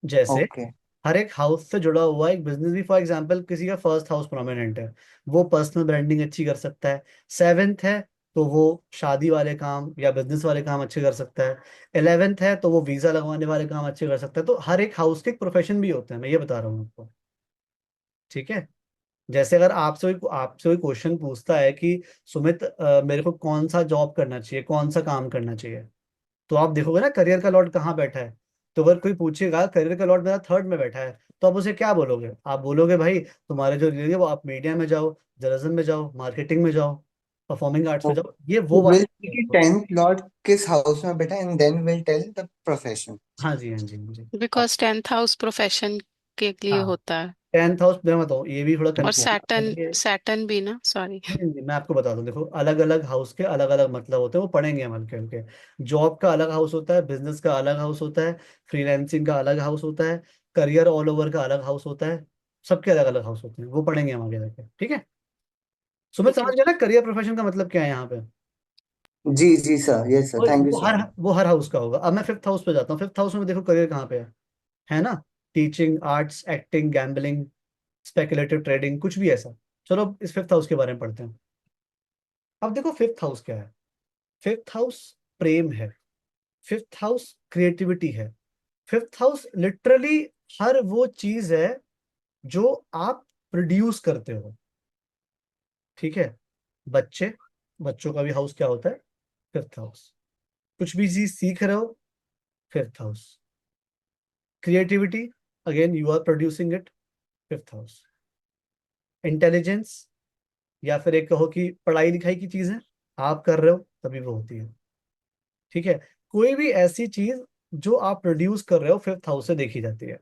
जैसे ओके। हर एक हाउस से जुड़ा हुआ एक बिजनेस भी, फॉर एग्जांपल किसी का फर्स्ट हाउस प्रोमिनेंट है, वो पर्सनल ब्रांडिंग अच्छी कर सकता है। सेवेंथ है तो वो शादी वाले काम या बिजनेस वाले काम अच्छे कर सकता है। 11th है तो वो वीजा लगवाने वाले काम अच्छे कर सकता है। तो हर एक हाउस के एक प्रोफेशन भी होते हैं, मैं ये बता रहा हूँ आपको। ठीक है। जैसे अगर आपसे कोई क्वेश्चन पूछता है कि सुमित, मेरे को कौन सा जॉब करना चाहिए, कौन सा काम करना चाहिए, तो आप देखोगे ना करियर का लॉर्ड कहाँ बैठा है। तो अगर कोई पूछेगा करियर का लॉर्ड मेरा थर्ड में बैठा है, तो आप उसे क्या बोलोगे? आप बोलोगे भाई तुम्हारे जो है वो आप मीडिया में जाओ, जर्नलिज्म में जाओ, मार्केटिंग में जाओ, परफॉर्मिंग आर्ट्स में जाओ, ये वो विल वाले। कि टेंथ लॉर्ड किस हाउस में बैठा and then will tell the profession. हाँ जी, हाँ जी, हाँ जी। बिकॉज टेंथ हाउस प्रोफेशन के लिए हाँ, होता है। 10th हाउस मैं बताऊँ, ये भी थोड़ा और कंफ्यूज सैटर्न है। सैटर्न भी ना, सॉरी। नहीं नहीं, मैं आपको बता दूं, देखो अलग अलग हाउस के अलग अलग मतलब होते हैं, वो पढ़ेंगे हम हल्के हल्के। जॉब का अलग हाउस होता है, बिजनेस का अलग हाउस होता है, फ्रीलांसिंग का अलग हाउस होता है, करियर ऑल ओवर का अलग हाउस होता है। सबके अलग अलग हाउस होते हैं, वो पढ़ेंगे हम आगे जाके, ठीक है। सुमित ठीक समझ है। गया ना करियर प्रोफेशन का मतलब क्या है यहाँ पे? जी जी सर, यस सर, वो थैंक यू वो सर। हर वो हर हाउस का होगा। अब मैं 5th हाउस पे जाता हूँ। 5th हाउस में देखो करियर कहाँ पे है ना? Teaching, arts, acting, gambling, speculative trading, कुछ भी ऐसा। चलो इस 5th हाउस के बारे में पढ़ते हैं। अब देखो 5th हाउस क्या है। 5th हाउस प्रेम है। 5th हाउस क्रिएटिविटी है। 5th हाउस लिटरली हर वो चीज है जो आप प्रोड्यूस करते हो, ठीक है। बच्चे, बच्चों का भी हाउस क्या होता है? 5th house. कुछ भी चीज सीख रहे हो, 5th house. Creativity, again you are producing it, 5th house. Intelligence, या फिर एक कहो कि पढ़ाई लिखाई की चीजें आप कर रहे हो तभी वो होती है, ठीक है। कोई भी ऐसी चीज जो आप प्रोड्यूस कर रहे हो 5th हाउस से देखी जाती है।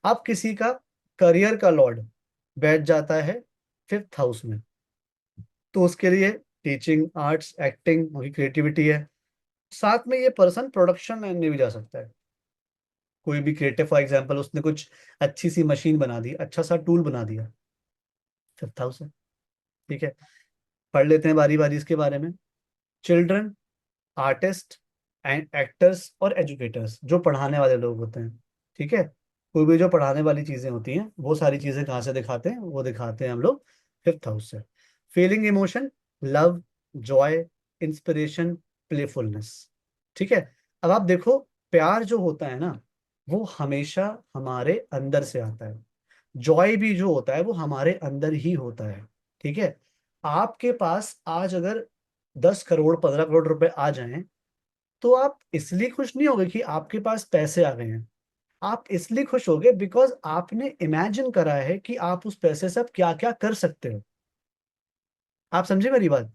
आप किसी का करियर का लॉर्ड बैठ जाता है 5th हाउस में, तो उसके लिए टीचिंग, आर्ट्स, एक्टिंग, वही क्रिएटिविटी है। साथ में ये पर्सन प्रोडक्शन लाइन में भी जा सकता है। कोई भी क्रिएटिव, फॉर एग्जांपल उसने कुछ अच्छी सी मशीन बना दी, अच्छा सा टूल बना दिया, 5th हाउस है, ठीक है। पढ़ लेते हैं बारी बारी इसके बारे में। चिल्ड्रन, आर्टिस्ट एंड एक्टर्स और एजुकेटर्स, जो पढ़ाने वाले लोग होते हैं, ठीक है। कोई भी जो पढ़ाने वाली चीजें होती हैं, वो सारी चीजें कहाँ से दिखाते हैं? वो दिखाते हैं हम लोग 5th हाउस से। Feeling emotion, love, Joy, inspiration, playfulness, ठीक है। अब आप देखो, प्यार जो होता है ना, वो हमेशा हमारे अंदर से आता है। जॉय भी जो होता है वो हमारे अंदर ही होता है, ठीक है। आपके पास आज अगर 10 करोड़, 15 करोड़ रुपए आ जाएं, तो आप इसलिए खुश नहीं होगे कि आपके पास पैसे आ गए हैं। आप इसलिए खुश होगे बिकॉज आपने इमेजिन करा है कि आप उस पैसे से आप क्या क्या कर सकते हो। आप समझे मेरी बात?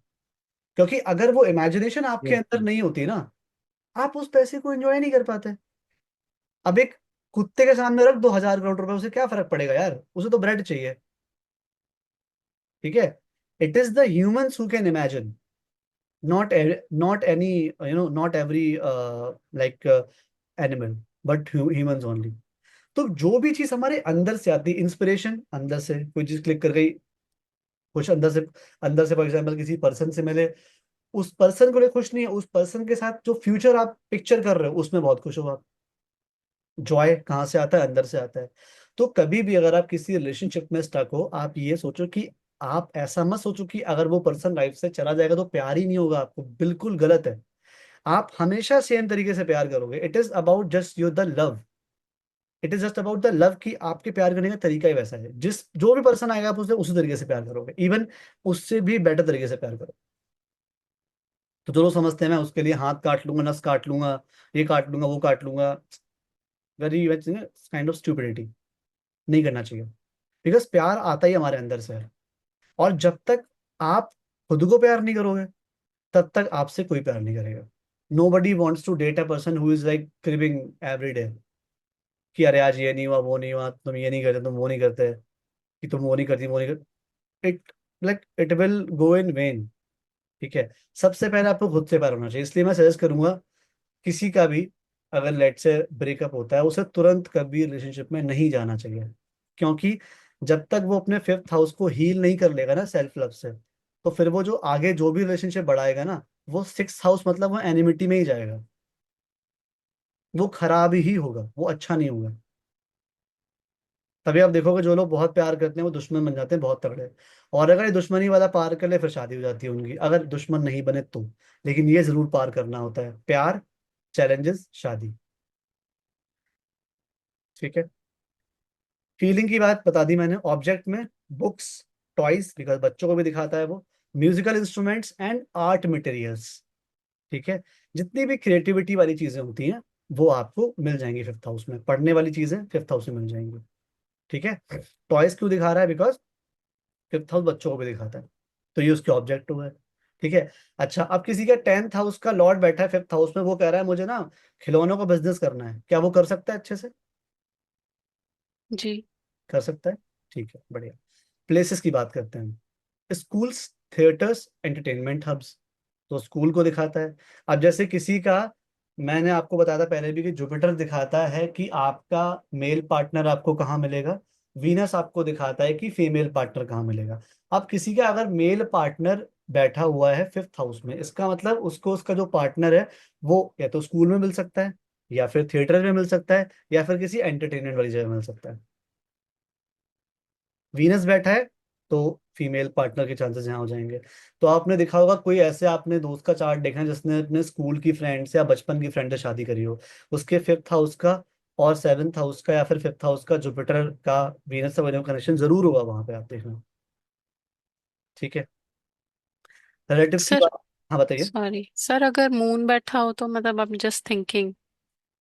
क्योंकि अगर वो इमेजिनेशन आपके यस अंदर सर। नहीं होती ना, आप उस पैसे को एंजॉय नहीं कर पाते। अब एक कुत्ते के सामने रख 2,000 करोड़ रुपए, उसे क्या फर्क पड़ेगा यार, उसे तो ब्रेड चाहिए, ठीक है। It is the humans who can imagine, not any, not every like animal, but humans only. तो जो भी चीज हमारे अंदर से आती है, इंस्पिरेशन अंदर से कोई चीज क्लिक कर गई, कुछ अंदर से फॉर एग्जाम्पल किसी पर्सन से मिले, उस पर्सन को लिए खुश नहीं है, उस पर्सन के साथ जो फ्यूचर आप पिक्चर कर रहे हो उसमें बहुत खुश हो आप। जॉय कहाँ से आता है? अंदर से आता है। तो कभी भी अगर आप किसी रिलेशनशिप में स्टक हो, आप ये सोचो कि, आप ऐसा मत सोचो कि अगर वो पर्सन लाइफ से चला जाएगा तो प्यार ही नहीं होगा आपको, बिल्कुल गलत है। आप हमेशा सेम तरीके से प्यार करोगे। It is about just your the love, it is just about the love, कि आपके प्यार करने का तरीका ही वैसा है। जिस जो भी पर्सन आएगा आप उससे उसी तरीके से प्यार करोगे, इवन उससे भी बेटर तरीके से प्यार करो। तो जो लोग समझते हैं मैं उसके लिए हाथ काट लूंगा, नस काट लूंगा, ये काट लूंगा, वो काट लूंगा, वेरी काइंड ऑफ स्टूपिडिटी, नहीं करना चाहिए। बिकॉज प्यार आता ही हमारे अंदर से है। और जब तक आप खुद को प्यार नहीं करोगे, तब तक आपसे कोई प्यार नहीं करेगा। Nobody wants to date a person who is like cribbing every day, कि अरे आज ये नहीं हुआ, वो नहीं हुआ, तुम ये नहीं करते, तुम वो नहीं करते, कि तुम वो नहीं करती, वो नहीं कर, it it will go in when, ठीक है। सबसे पहले आपको खुद से प्यार होना चाहिए। इसलिए मैं सजेस्ट करूंगा, किसी का भी अगर लेट से ब्रेकअप होता है, उसे तुरंत कभी रिलेशनशिप में नहीं जाना चाहिए। क्योंकि जब तक वो अपने 5th हाउस को हील नहीं कर लेगा ना सेल्फ लव से, तो फिर वो जो आगे जो भी रिलेशनशिप बढ़ाएगा ना, वो 6th हाउस मतलब वो एनिमिटी में ही जाएगा। वो खराब ही होगा, वो अच्छा नहीं होगा। तभी आप देखोगे जो लोग बहुत प्यार करते हैं वो दुश्मन बन जाते हैं बहुत तगड़े। और अगर ये दुश्मनी वाला पार कर ले, फिर शादी हो जाती है उनकी, अगर दुश्मन नहीं बने तो। लेकिन ये जरूर पार करना होता है, प्यार, चैलेंजेस, शादी, ठीक है। फीलिंग की बात बता दी मैंने। ऑब्जेक्ट में बुक्स, टॉयज, बिकॉज बच्चों को भी दिखाता है वो, musical instruments and art materials. ठीक है, जितनी भी क्रिएटिविटी वाली चीजें होती हैं वो आपको मिल जाएंगी फिफ्थ हाउस में, पढ़ने वाली चीजें फिफ्थ हाउस में मिल जाएंगी। ठीक है, टॉयज क्यों दिखा रहा है? बिकॉज फिफ्थ हाउस बच्चों को भी दिखाता है, तो ये उसके ऑब्जेक्ट हुआ है। ठीक है। अच्छा, अब किसी का टेंथ हाउस का लॉर्ड बैठा है फिफ्थ हाउस में, वो कह रहा है मुझे ना खिलौनों का बिजनेस करना है, क्या वो कर सकता है अच्छे से? जी। कर सकता है। ठीक है, बढ़िया। प्लेसेस की बात करते हैं, स्कूल्स, थिएटर्स, एंटरटेनमेंट हब्स, तो स्कूल को दिखाता है। अब जैसे किसी का, मैंने आपको बताया था पहले भी कि जुपिटर दिखाता है कि आपका मेल पार्टनर आपको कहाँ मिलेगा, वीनस आपको दिखाता है कि फीमेल पार्टनर कहाँ मिलेगा। अब किसी का अगर मेल पार्टनर बैठा हुआ है फिफ्थ हाउस में, इसका मतलब उसको उसका जो पार्टनर है वो या तो स्कूल में मिल सकता है, या फिर थिएटर में मिल सकता है, या फिर किसी एंटरटेनमेंट वाली जगह मिल सकता है। वीनस बैठा है तो फीमेल पार्टनर के चांसेस यहाँ हो जाएंगे। तो आपने देखा होगा कोई ऐसे, आपने दोस्त का चार्ट देखा है जिसने अपने स्कूल की फ्रेंड से या बचपन की फ्रेंड से शादी करी हो, उसके फिफ्थ हाउस का और सेवन्थ हाउस का या फिर फिफ्थ हाउस का जुपिटर का वीनस से बने कनेक्शन जरूर होगा वहां पे, आप देखना। ठीक है, रिलेटिव्स की सर, बात। हाँ बताइए। सॉरी सर, अगर मून बैठा हो तो मतलब I am just thinking,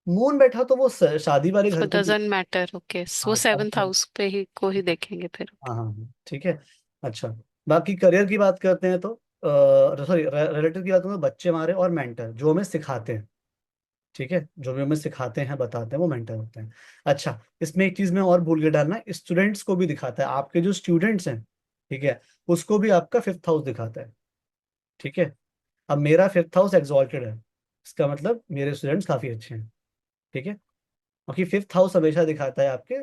moon बैठा तो वो शादी वाले सो घर को भी। Doesn't matter. ओके, वो हाँ सेवन्थ शादी। हाउस पे ही को ही देखेंगे फिर। हाँ हाँ हाँ, ठीक है। अच्छा, बाकी करियर की बात करते हैं तो सॉरी, रिलेटिव की बात करें तो बच्चे हमारे और मेंटर जो हमें सिखाते हैं। ठीक है, जो भी हमें सिखाते हैं बताते हैं वो मेंटर होते हैं। अच्छा, इसमें एक चीज मैं और भूल के डालना, स्टूडेंट्स को भी दिखाता है, आपके जो स्टूडेंट्स हैं, ठीक है, उसको भी आपका फिफ्थ हाउस दिखाता है। ठीक है, अब मेरा फिफ्थ हाउस एग्जॉल्टेड है, इसका मतलब मेरे स्टूडेंट्स काफी अच्छे हैं। ठीक है, क्योंकि फिफ्थ हाउस हमेशा दिखाता है आपके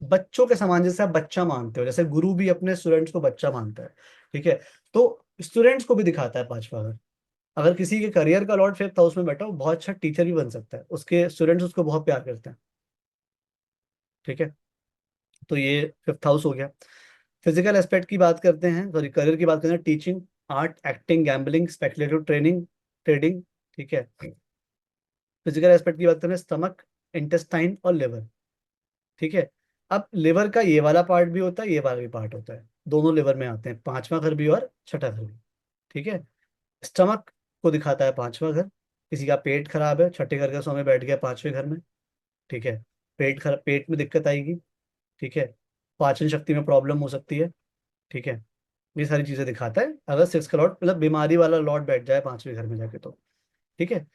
बच्चों के समान, जैसे आप बच्चा मानते हो, जैसे गुरु भी अपने स्टूडेंट्स को बच्चा मानता है। ठीक है, तो स्टूडेंट्स को भी दिखाता है पांचवा घर। अगर किसी के करियर का लॉर्ड फिफ्थ हाउस में बैठा, वो बहुत अच्छा टीचर भी बन सकता है, उसके स्टूडेंट्स उसको बहुत प्यार करते हैं। ठीक है, तो ये फिफ्थ हाउस हो गया। फिजिकल एस्पेक्ट की बात करते हैं, सॉरी करियर की बात करते हैं, teaching, art, acting, gambling, speculative training, trading. ठीक है, फिजिकल एस्पेक्ट की बात करें, स्टमक, इंटेस्टाइन और लिवर। ठीक है, अब लिवर का ये वाला पार्ट भी होता है, ये वाला भी पार्ट होता है, दोनों लिवर में आते हैं, पांचवा घर भी और छठा घर भी। ठीक है, स्टमक को दिखाता है पांचवा घर, किसी का पेट खराब है, छठे घर का समय बैठ गया पांचवें घर में। ठीक है, पेट में दिक्कत आएगी। ठीक है, पाचन शक्ति में प्रॉब्लम हो सकती है। ठीक है, ये सारी चीजें दिखाता है अगर सिक्स का लॉर्ड, मतलब बीमारी वाला लॉर्ड बैठ जाए पांचवें घर में जाके तो। ठीक है,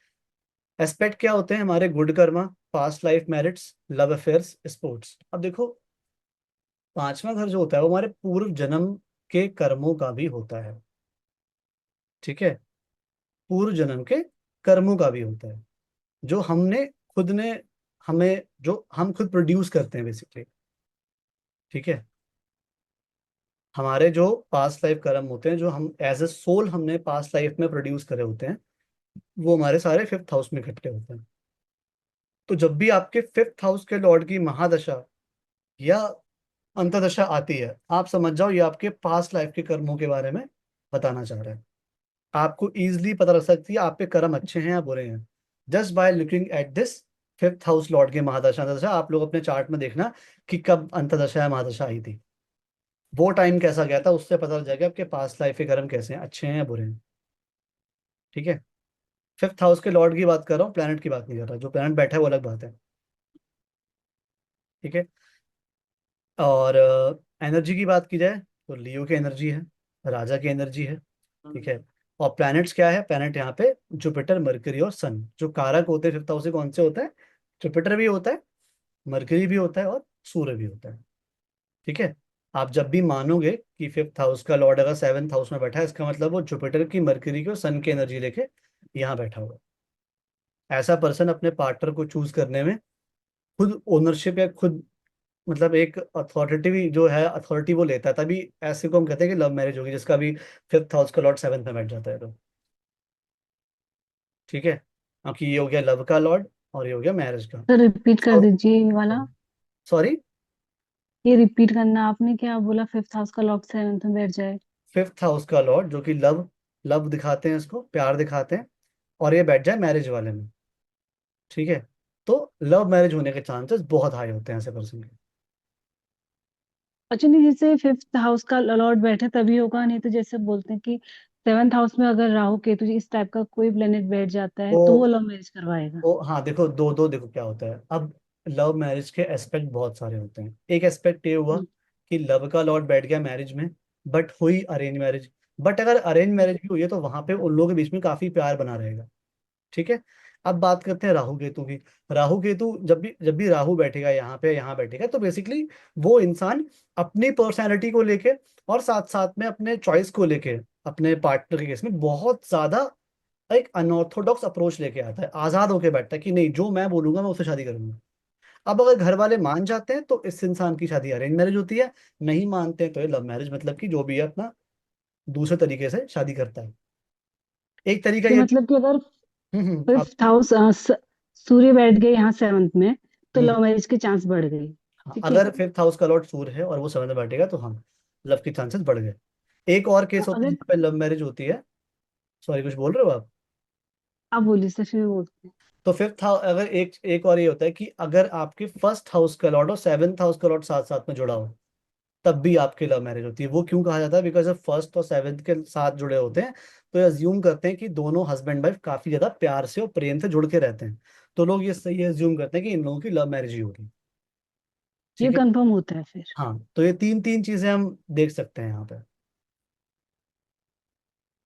एस्पेक्ट क्या होते हैं हमारे? Good Karma, past life merits, love affairs, sports. अब देखो, पांचवा घर जो होता है वो हमारे पूर्व जन्म के कर्मों का भी होता है। ठीक है, पूर्व जन्म के कर्मों का भी होता है, जो हमने खुद ने, हमें जो हम खुद प्रोड्यूस करते हैं बेसिकली। ठीक है, हमारे जो पास्ट लाइफ कर्म होते हैं, जो हम एज ए सोल हमने पास्ट लाइफ में प्रोड्यूस करे होते हैं, वो हमारे सारे फिफ्थ हाउस में इकट्ठे होते हैं। तो जब भी आपके फिफ्थ हाउस के लॉर्ड की महादशा या अंतदशा आती है, आप समझ जाओ ये आपके पास्ट लाइफ के कर्मों के बारे में बताना चाह रहा है। आपको इजीली पता लग सकती है आपके कर्म अच्छे हैं या बुरे हैं, just by looking at this fifth house Lord के महादशा अंतदशा। आप लोग अपने चार्ट में देखना कि कब अंतदशा या महादशा आई थी, वो टाइम कैसा गया था, उससे पता लग जाएगा आपके पास्ट लाइफ के कर्म कैसे हैं, अच्छे हैं या बुरे हैं। ठीक है, फिफ्थ हाउस के लॉर्ड की बात कर रहा हूँ, प्लैनेट की बात नहीं कर रहा, जो प्लैनेट बैठा है वो अलग बात है। ठीक है, और एनर्जी की बात की जाए तो लियो की एनर्जी है, राजा की एनर्जी है। ठीक है, और प्लैनेट्स क्या है? प्लैनेट यहाँ पे जुपिटर, मरकरी और सन, जो कारक होते हैं फिफ्थ हाउस से, कौन से होते हैं? जुपिटर भी होता है, मरकरी भी होता है और सूर्य भी होता है। ठीक है, आप जब भी मानोगे कि फिफ्थ हाउस का लॉर्ड अगर सेवन्थ हाउस में बैठा है, इसका मतलब वो जुपिटर की, मरकरी की और सन की एनर्जी लेके यहाँ बैठा हुआ है। ऐसा पर्सन अपने पार्टनर को चूज करने में खुद ओनरशिप या खुद, मतलब एक अथॉरिटी जो है, अथॉरिटी वो लेता है, तभी ऐसे को हम कहते हैं कि लव मैरिज होगी, जिसका भी फिफ्थ हाउस का लॉर्ड सेवन्थ में बैठ जाता है तो। ठीक है, क्योंकि ये हो गया लव का लॉर्ड और ये हो गया मैरिज का। तो रिपीट कर दीजिए ये वाला। सॉरी, ये रिपीट करना, आपने क्या बोला? फिफ्थ हाउस का लॉर्ड सेवंथ में बैठ जाए। फिफ्थ हाउस का लॉर्ड जो कि लव, लव दिखाते हैं, इसको प्यार दिखाते हैं, और ये बैठ जाए मैरिज वाले में। ठीक है, तो लव मैरिज होने के चांसेस बहुत हाई होते हैं ऐसे पर्सन के। अच्छा नहीं, जैसे फिफ्थ हाउस का अलॉट बैठे तभी होगा, नहीं तो जैसे बोलते हैं कि सेवन्थ हाउस में अगर राहु केतु इस टाइप का कोई प्लेनेट बैठ जाता है तो वो तो लव मैरिज करवाएगा। हाँ देखो, दो दो देखो क्या होता है अब। लव मैरिज के एस्पेक्ट बहुत सारे होते हैं। एक एस्पेक्ट ये हुआ हम्म, कि लव का लॉर्ड बैठ गया मैरिज में, बट हुई अरेंज मैरिज। बट अगर अरेंज मैरिज भी हुई है तो वहां पे उन लोगों के बीच में काफी प्यार बना रहेगा। ठीक है। अब बात करते हैं राहु केतु की। राहु केतु जब भी राहु बैठेगा यहाँ पे, यहाँ बैठेगा, तो बेसिकली वो इंसान अपनी पर्सनैलिटी को लेके और साथ साथ में अपने चॉइस को लेके, अपने पार्टनर के केस में बहुत ज्यादा एक अनऑर्थोडॉक्स अप्रोच लेके आता है, आजाद होके बैठता है कि नहीं, जो मैं बोलूंगा मैं उससे शादी करूंगा। अब अगर घर वाले मान जाते हैं तो इस इंसान की शादी अरेंज मैरिज होती है, नहीं मानते हैं तो ये लव मैरिज, मतलब कि जो भी है अपना दूसरे तरीके से शादी करता है। एक तरीका कि ये। मतलब कि अगर अब फिफ्थ हाउस सूर्य बैठ गए यहाँ सेवन्थ में तो हम्म, लव मैरिज के चांस बढ़ गए। हाँ, ठीक है। अगर फिफ्थ हाउस का लॉर्ड सूर्य है और वो सेवन में बैठेगा तो हाँ, लव के चांसेस बढ़ गए। एक और केस होता है अगर जहाँ पे लव मैरिज होती है। सॉरी, कुछ बोल रहे हो आप? आप बोलिए सर, फिर बोलते हैं। तो फिफ्थ हाउस, अगर एक एक और ये होता है कि अगर आपके फर्स्ट हाउस का लॉर्ड और सेवन्थ हाउस का लॉर्ड साथ साथ में जुड़ा हो, तब भी आपकी लव मैरिज होती है। वो क्यों कहा जाता है? बिकॉज जब फर्स्ट और सेवन्थ के साथ जुड़े होते हैं तो अज्यूम करते हैं कि दोनों हस्बैंड वाइफ काफी ज्यादा प्यार से और प्रेम से जुड़ के रहते हैं, तो लोग ये सही अज्यूम करते हैं कि इन लोगों की लव मैरिज ही होगी। ये ठीक है। कंफर्म होता है फिर। हाँ, तो ये तीन तीन चीजें हम देख सकते हैं यहाँ पे।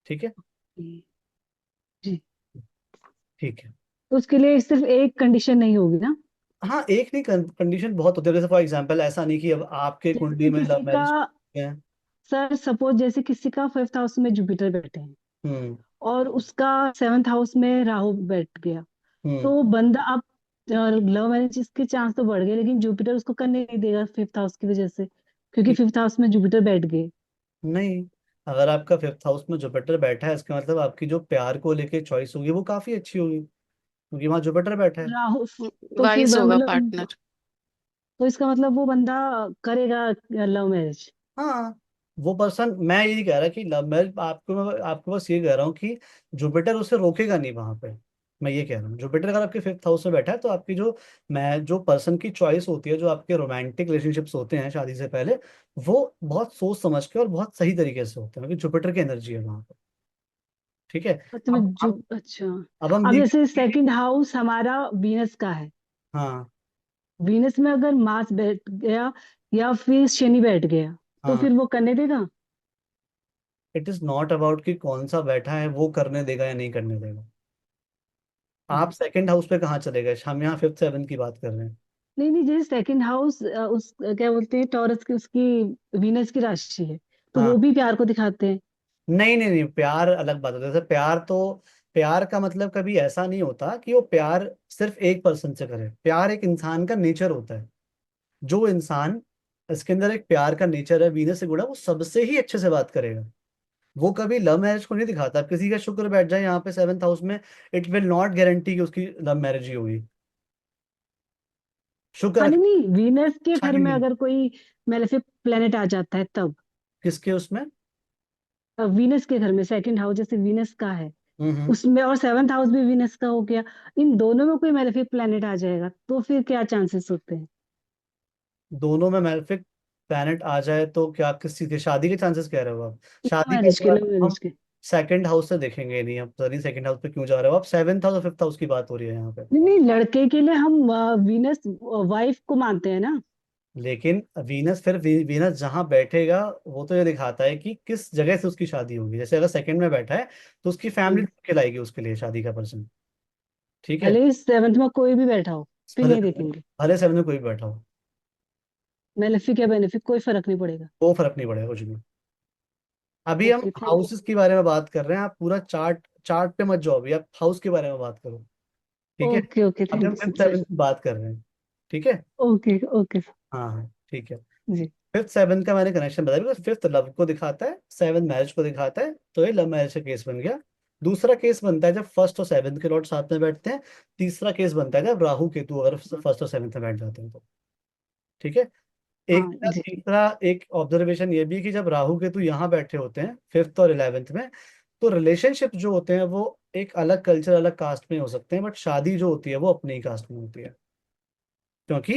ठीक है। जी जी। ठीक है। तो उसके लिए सिर्फ एक कंडीशन नहीं होगी ना? हाँ, एक नहीं, कंडीशन बहुत होते हैं। जैसे फॉर एग्जांपल, ऐसा नहीं कि अब आपके कुंडली जैसे में लव किसी का, मैरिज है। सर सपोज जैसे किसी का फिफ्थ हाउस में जुपिटर बैठे हैं हम्म। और उसका सेवन्थ हाउस में राहु बैठ गया, हम्म। तो बंदा अब लव मैरिज के चांस तो बढ़ गए, लेकिन जुपिटर उसको करने नहीं देगा फिफ्थ हाउस की वजह से, क्योंकि फिफ्थ हाउस में जुपिटर बैठ गए। नहीं, अगर आपका फिफ्थ हाउस में जुपिटर बैठा है, इसका मतलब आपकी जो प्यार को लेके चॉइस होगी वो काफी अच्छी होगी, क्योंकि वहां जुपिटर बैठा है। राहु, तो फिर वाइज होगा मतलब, पार्टनर। तो इसका मतलब वो बंदा करेगा लव मैरिज। हाँ, वो पर्सन, मैं ये नहीं कह रहा कि लव मैरिज, मैं आपको बस ये कह रहा हूँ कि जुपिटर उसे रोकेगा नहीं वहां पे। मैं ये कह रहा हूँ, जुपिटर अगर आपके फिफ्थ हाउस में बैठा है तो आपकी जो पर्सन की चॉइस होती है, जो आपके रोमांटिक रिलेशनशिप्स होते हैं शादी से पहले, वो बहुत सोच समझ के और बहुत सही तरीके से होते हैं, क्योंकि जुपिटर की एनर्जी है वहां पे। ठीक है। मतलब अब जो, अब अच्छा, अब हम अब ये जैसे कहेंगे कि सेकंड हाउस हमारा वीनस का है, हाँ। वीनस में अगर मार्स बैठ गया या फिर शनि बैठ गया तो हाँ, फिर वो करने देगा? इट इज नॉट अबाउट कि कौन सा बैठा है वो करने देगा या नहीं करने देगा। आप हम्म। सेकंड हाउस पे कहाँ चले गए? हम यहाँ फिफ्थ सेवन की बात कर रहे हैं। नहीं नहीं, जैसे सेकंड हाउस उस क्या बोलते हैं, टॉरस की, उसकी वीनस की राशि है, तो वो हाँ, भी प्यार को दिखाते हैं। नहीं नहीं नहीं, प्यार अलग बात होता है। जैसे प्यार का मतलब कभी ऐसा नहीं होता कि वो प्यार सिर्फ एक पर्सन से करे। प्यार एक इंसान का नेचर होता है। जो इंसान, इसके अंदर एक प्यार का नेचर है, वीनस से गुणा, वो सबसे ही अच्छे से बात करेगा। वो कभी लव मैरिज को नहीं दिखाता। अब किसी का शुक्र बैठ जाए यहाँ पे सेवंथ हाउस में, इट विल नॉट गारंटी कि उसकी लव मैरिज ही होगी। शुक्र हाँ नहीं नहीं, वीनस के अच्छा घर ही में नहीं। अगर कोई मेलेफिक प्लेनेट आ जाता है तब। किसके उसमें? वीनस के घर में सेकंड हाउस जैसे वीनस का है हम्म। उसमें, और सेवन्थ हाउस भी वीनस का हो गया, इन दोनों में कोई मेलेफिक प्लेनेट आ जाएगा तो फिर क्या चांसेस होते हैं? दोनों में मैलेफिक प्लैनेट आ जाए तो क्या, किस चीज के, शादी के चांसेस कह रहे हो आप? लव शादी का मैरिज के, तो लव हम मैरिज के। सेकंड हाउस से देखेंगे ही नहीं। अब सॉरी, सेकंड हाउस पे क्यों जा रहे हो आप? सेवंथ हाउस और फिफ्थ हाउस की बात हो रही है यहाँ पे। नहीं नहीं, लड़के के लिए हम वीनस वाइफ को मानते हैं ना। लेकिन वीनस, फिर वीनस जहां बैठेगा वो तो ये दिखाता है कि किस जगह से उसकी शादी होगी। जैसे अगर सेकंड में बैठा है तो उसकी फैमिली हम्म, ढूंढ के लाएगी उसके लिए शादी का पर्सन। ठीक है। भले ही सेवन्थ में कोई भी बैठा हो फिर भले नहीं देखेंगे। भले सेवन में कोई भी बैठा हो, मेलेफिक या बेनिफिक कोई फर्क नहीं पड़ेगा। वो फर्क नहीं पड़ेगा कुछ भी। अभी हम ओके, थैंक यू। हाउसेस के बारे में बात कर रहे हैं, आप पूरा चार्ट चार्ट पे मत जाओ, अभी आप हाउस के बारे में बात करो। ठीक है। ओके ओके, अभी थैंक हम यू फिफ्थ सर। सेवन की बात कर रहे हैं। ठीक है। ओके ओके हाँ हाँ, ठीक है। जी। फिफ्थ सेवन का मैंने कनेक्शन बताया, बिकॉज फिफ्थ लव को दिखाता है, सेवन मैरिज को दिखाता है, तो ये लव मैरिज का केस बन गया। दूसरा केस बनता है जब फर्स्ट और सेवन्थ के लॉर्ड साथ में बैठते हैं। तीसरा केस बनता है जब राहु केतु अगर फर्स्ट और सेवन्थ में बैठ जाते हैं तो। ठीक है। हाँ एक जी। तीसरा एक ऑब्जर्वेशन ये भी है कि जब राहु केतु यहाँ बैठे होते हैं फिफ्थ और इलेवेंथ में, तो रिलेशनशिप जो होते हैं वो एक अलग कल्चर, अलग कास्ट में हो सकते हैं, बट शादी जो होती है वो अपनी ही कास्ट में होती है। क्योंकि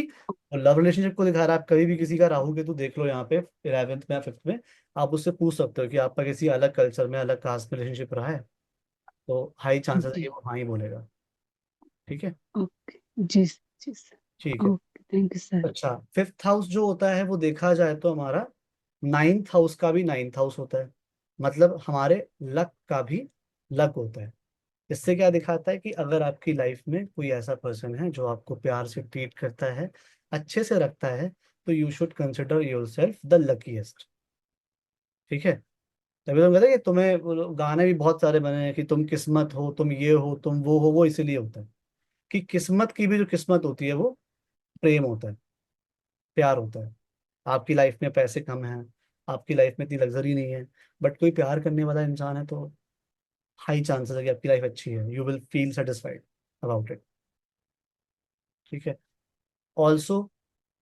लव रिलेशनशिप को दिखा रहा है। आप कभी भी किसी का राहु केतु देख लो यहाँ पे 11th में या 5th में, आप उससे पूछ सकते हो कि आपका किसी अलग कल्चर में, अलग कास्ट में रिलेशनशिप रहा है, तो हाई चांसेस है जी। कि वो हाँ ही बोलेगा। ठीक है। ओके। जी जी ठीक सर। है। Okay, thank you sir. अच्छा, 5th हाउस जो होता है वो देखा जाए तो हमारा 9th हाउस का भी 9th हाउस होता है, मतलब हमारे लक का भी लक होता है। इससे क्या दिखाता है कि अगर आपकी लाइफ में कोई ऐसा पर्सन है जो आपको प्यार से ट्रीट करता है, अच्छे से रखता है, तो you should consider your self the luckiest. ठीक है। तभी तो हम कहते हैं कि तुम्हें, वो गाने भी बहुत सारे बने हैं कि तुम किस्मत हो, तुम ये हो, तुम वो हो। वो इसीलिए होता है कि किस्मत की भी जो किस्मत होती है वो प्रेम होता है, प्यार होता है। आपकी लाइफ में पैसे कम हैं, आपकी लाइफ में इतनी लग्जरी नहीं है, बट कोई प्यार करने वाला इंसान है, तो हाई चांसेस है कि आपकी लाइफ अच्छी है, you will feel satisfied about it. ठीक है। ऑल्सो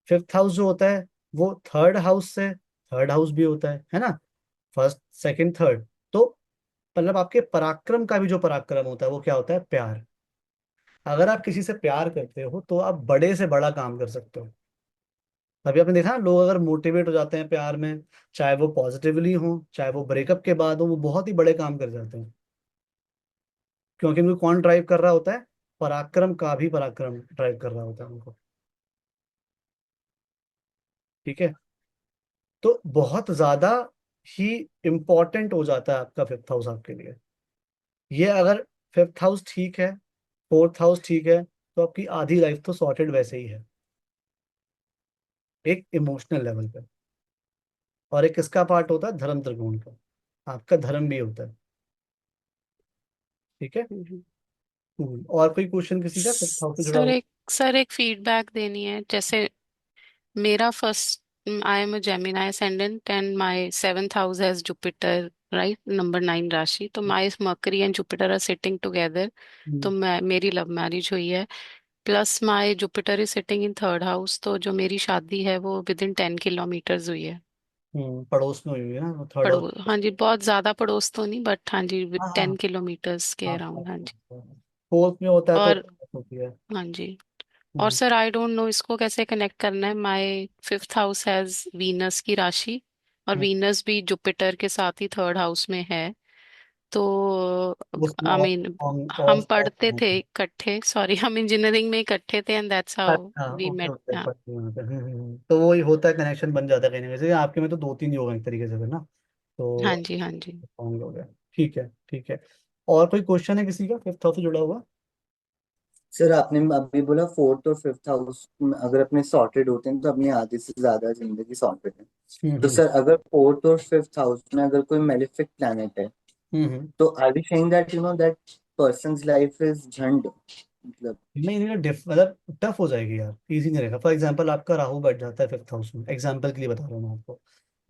5th हाउस जो होता है वो थर्ड हाउस से, थर्ड हाउस भी होता है ना, फर्स्ट सेकंड थर्ड। तो मतलब आपके पराक्रम का भी जो पराक्रम होता है वो क्या होता है, प्यार। अगर आप किसी से प्यार करते हो तो आप बड़े से बड़ा काम कर सकते हो। अभी आपने देखा ना, लोग अगर मोटिवेट हो जाते हैं प्यार में, चाहे वो पॉजिटिवली हो, चाहे वो ब्रेकअप के बाद हो, वो बहुत ही बड़े काम कर जाते हैं। क्योंकि उनको कौन ड्राइव कर रहा होता है, पराक्रम का भी पराक्रम ड्राइव कर रहा होता है उनको। ठीक है। तो बहुत ज्यादा ही इंपॉर्टेंट हो जाता है आपका 5th हाउस आपके लिए। ये अगर 5th हाउस ठीक है, 4th हाउस ठीक है, तो आपकी आधी लाइफ तो सॉर्टेड वैसे ही है, एक इमोशनल लेवल पे। और एक किसका पार्ट होता है, धर्म त्रिकोण का, आपका धर्म भी होता है। ठीक है। हम्म। और कोई क्वेश्चन किसी का 5th हाउस से जुड़ा सर हुआ? एक फीडबैक देनी है। जैसे मेरा first, I am a Gemini ascendant and my seventh house has Jupiter, right, number 9 राशि। तो my Mercury and Jupiter are sitting together. तो हम्म। मैं, मेरी लव मैरिज हुई है। Plus my Jupiter is sitting in third house, तो जो मेरी शादी है वो विद इन 10 किलोमीटर्स हुई है। पड़ोस में हुई है ना, थर्ड हाउस। पड़ोस, हाँ जी, बहुत ज्यादा पड़ोस तो नहीं, बट हाँ जी, विद हाँ हाँ 10 किलोमीटर्स के हाँ अराउंड, हाँ जी। 4th में होता है तो और होती है। हाँ जी। और हम्म। सर आई डोंट नो इसको कैसे कनेक्ट करना है। My fifth house has Venus की राशि, और हम्म। वीनस भी जुपिटर के साथ ही थर्ड हाउस में है। तो उसमें आई मीन, और हम पढ़ते थे इकट्ठे, सॉरी, हम इंजीनियरिंग में इकट्ठे थे, एंड दैट्स हाउ अच्छा, वी ओके मेट। ओके, पढ़ते हैं वहाँ पे। तो वही होता है, कनेक्शन बन जाता है कहीं ना कहीं से। आपके में तो दो तीन योग हैं एक तरीके से फिर ना, हाँ तो जी, हाँ जी। फाउंड हो गया। ठीक है, ठीक है। और कोई क्वेश्चन है किसी का 5th हाउस से जुड़ा हुआ? सर आपने अभी बोला फोर्थ और फिफ्थ हाउस अगर अपने सॉर्टेड होते हैं तो अपनी आधी से ज्यादा जिंदगी सॉर्टेड है। तो हम्म। सर अगर फोर्थ और फिफ्थ हाउस में अगर कोई मेलिफिक प्लैनेट है, हम्म। तो are we saying that that person's life is झंड, मतलब। नहीं नहीं, मतलब टफ हो जाएगी यार, इजी नहीं रहेगा। फॉर एग्जाम्पल आपका राहु बैठ जाता है 5th हाउस में, एग्जाम्पल के लिए बता रहा हूँ मैं आपको।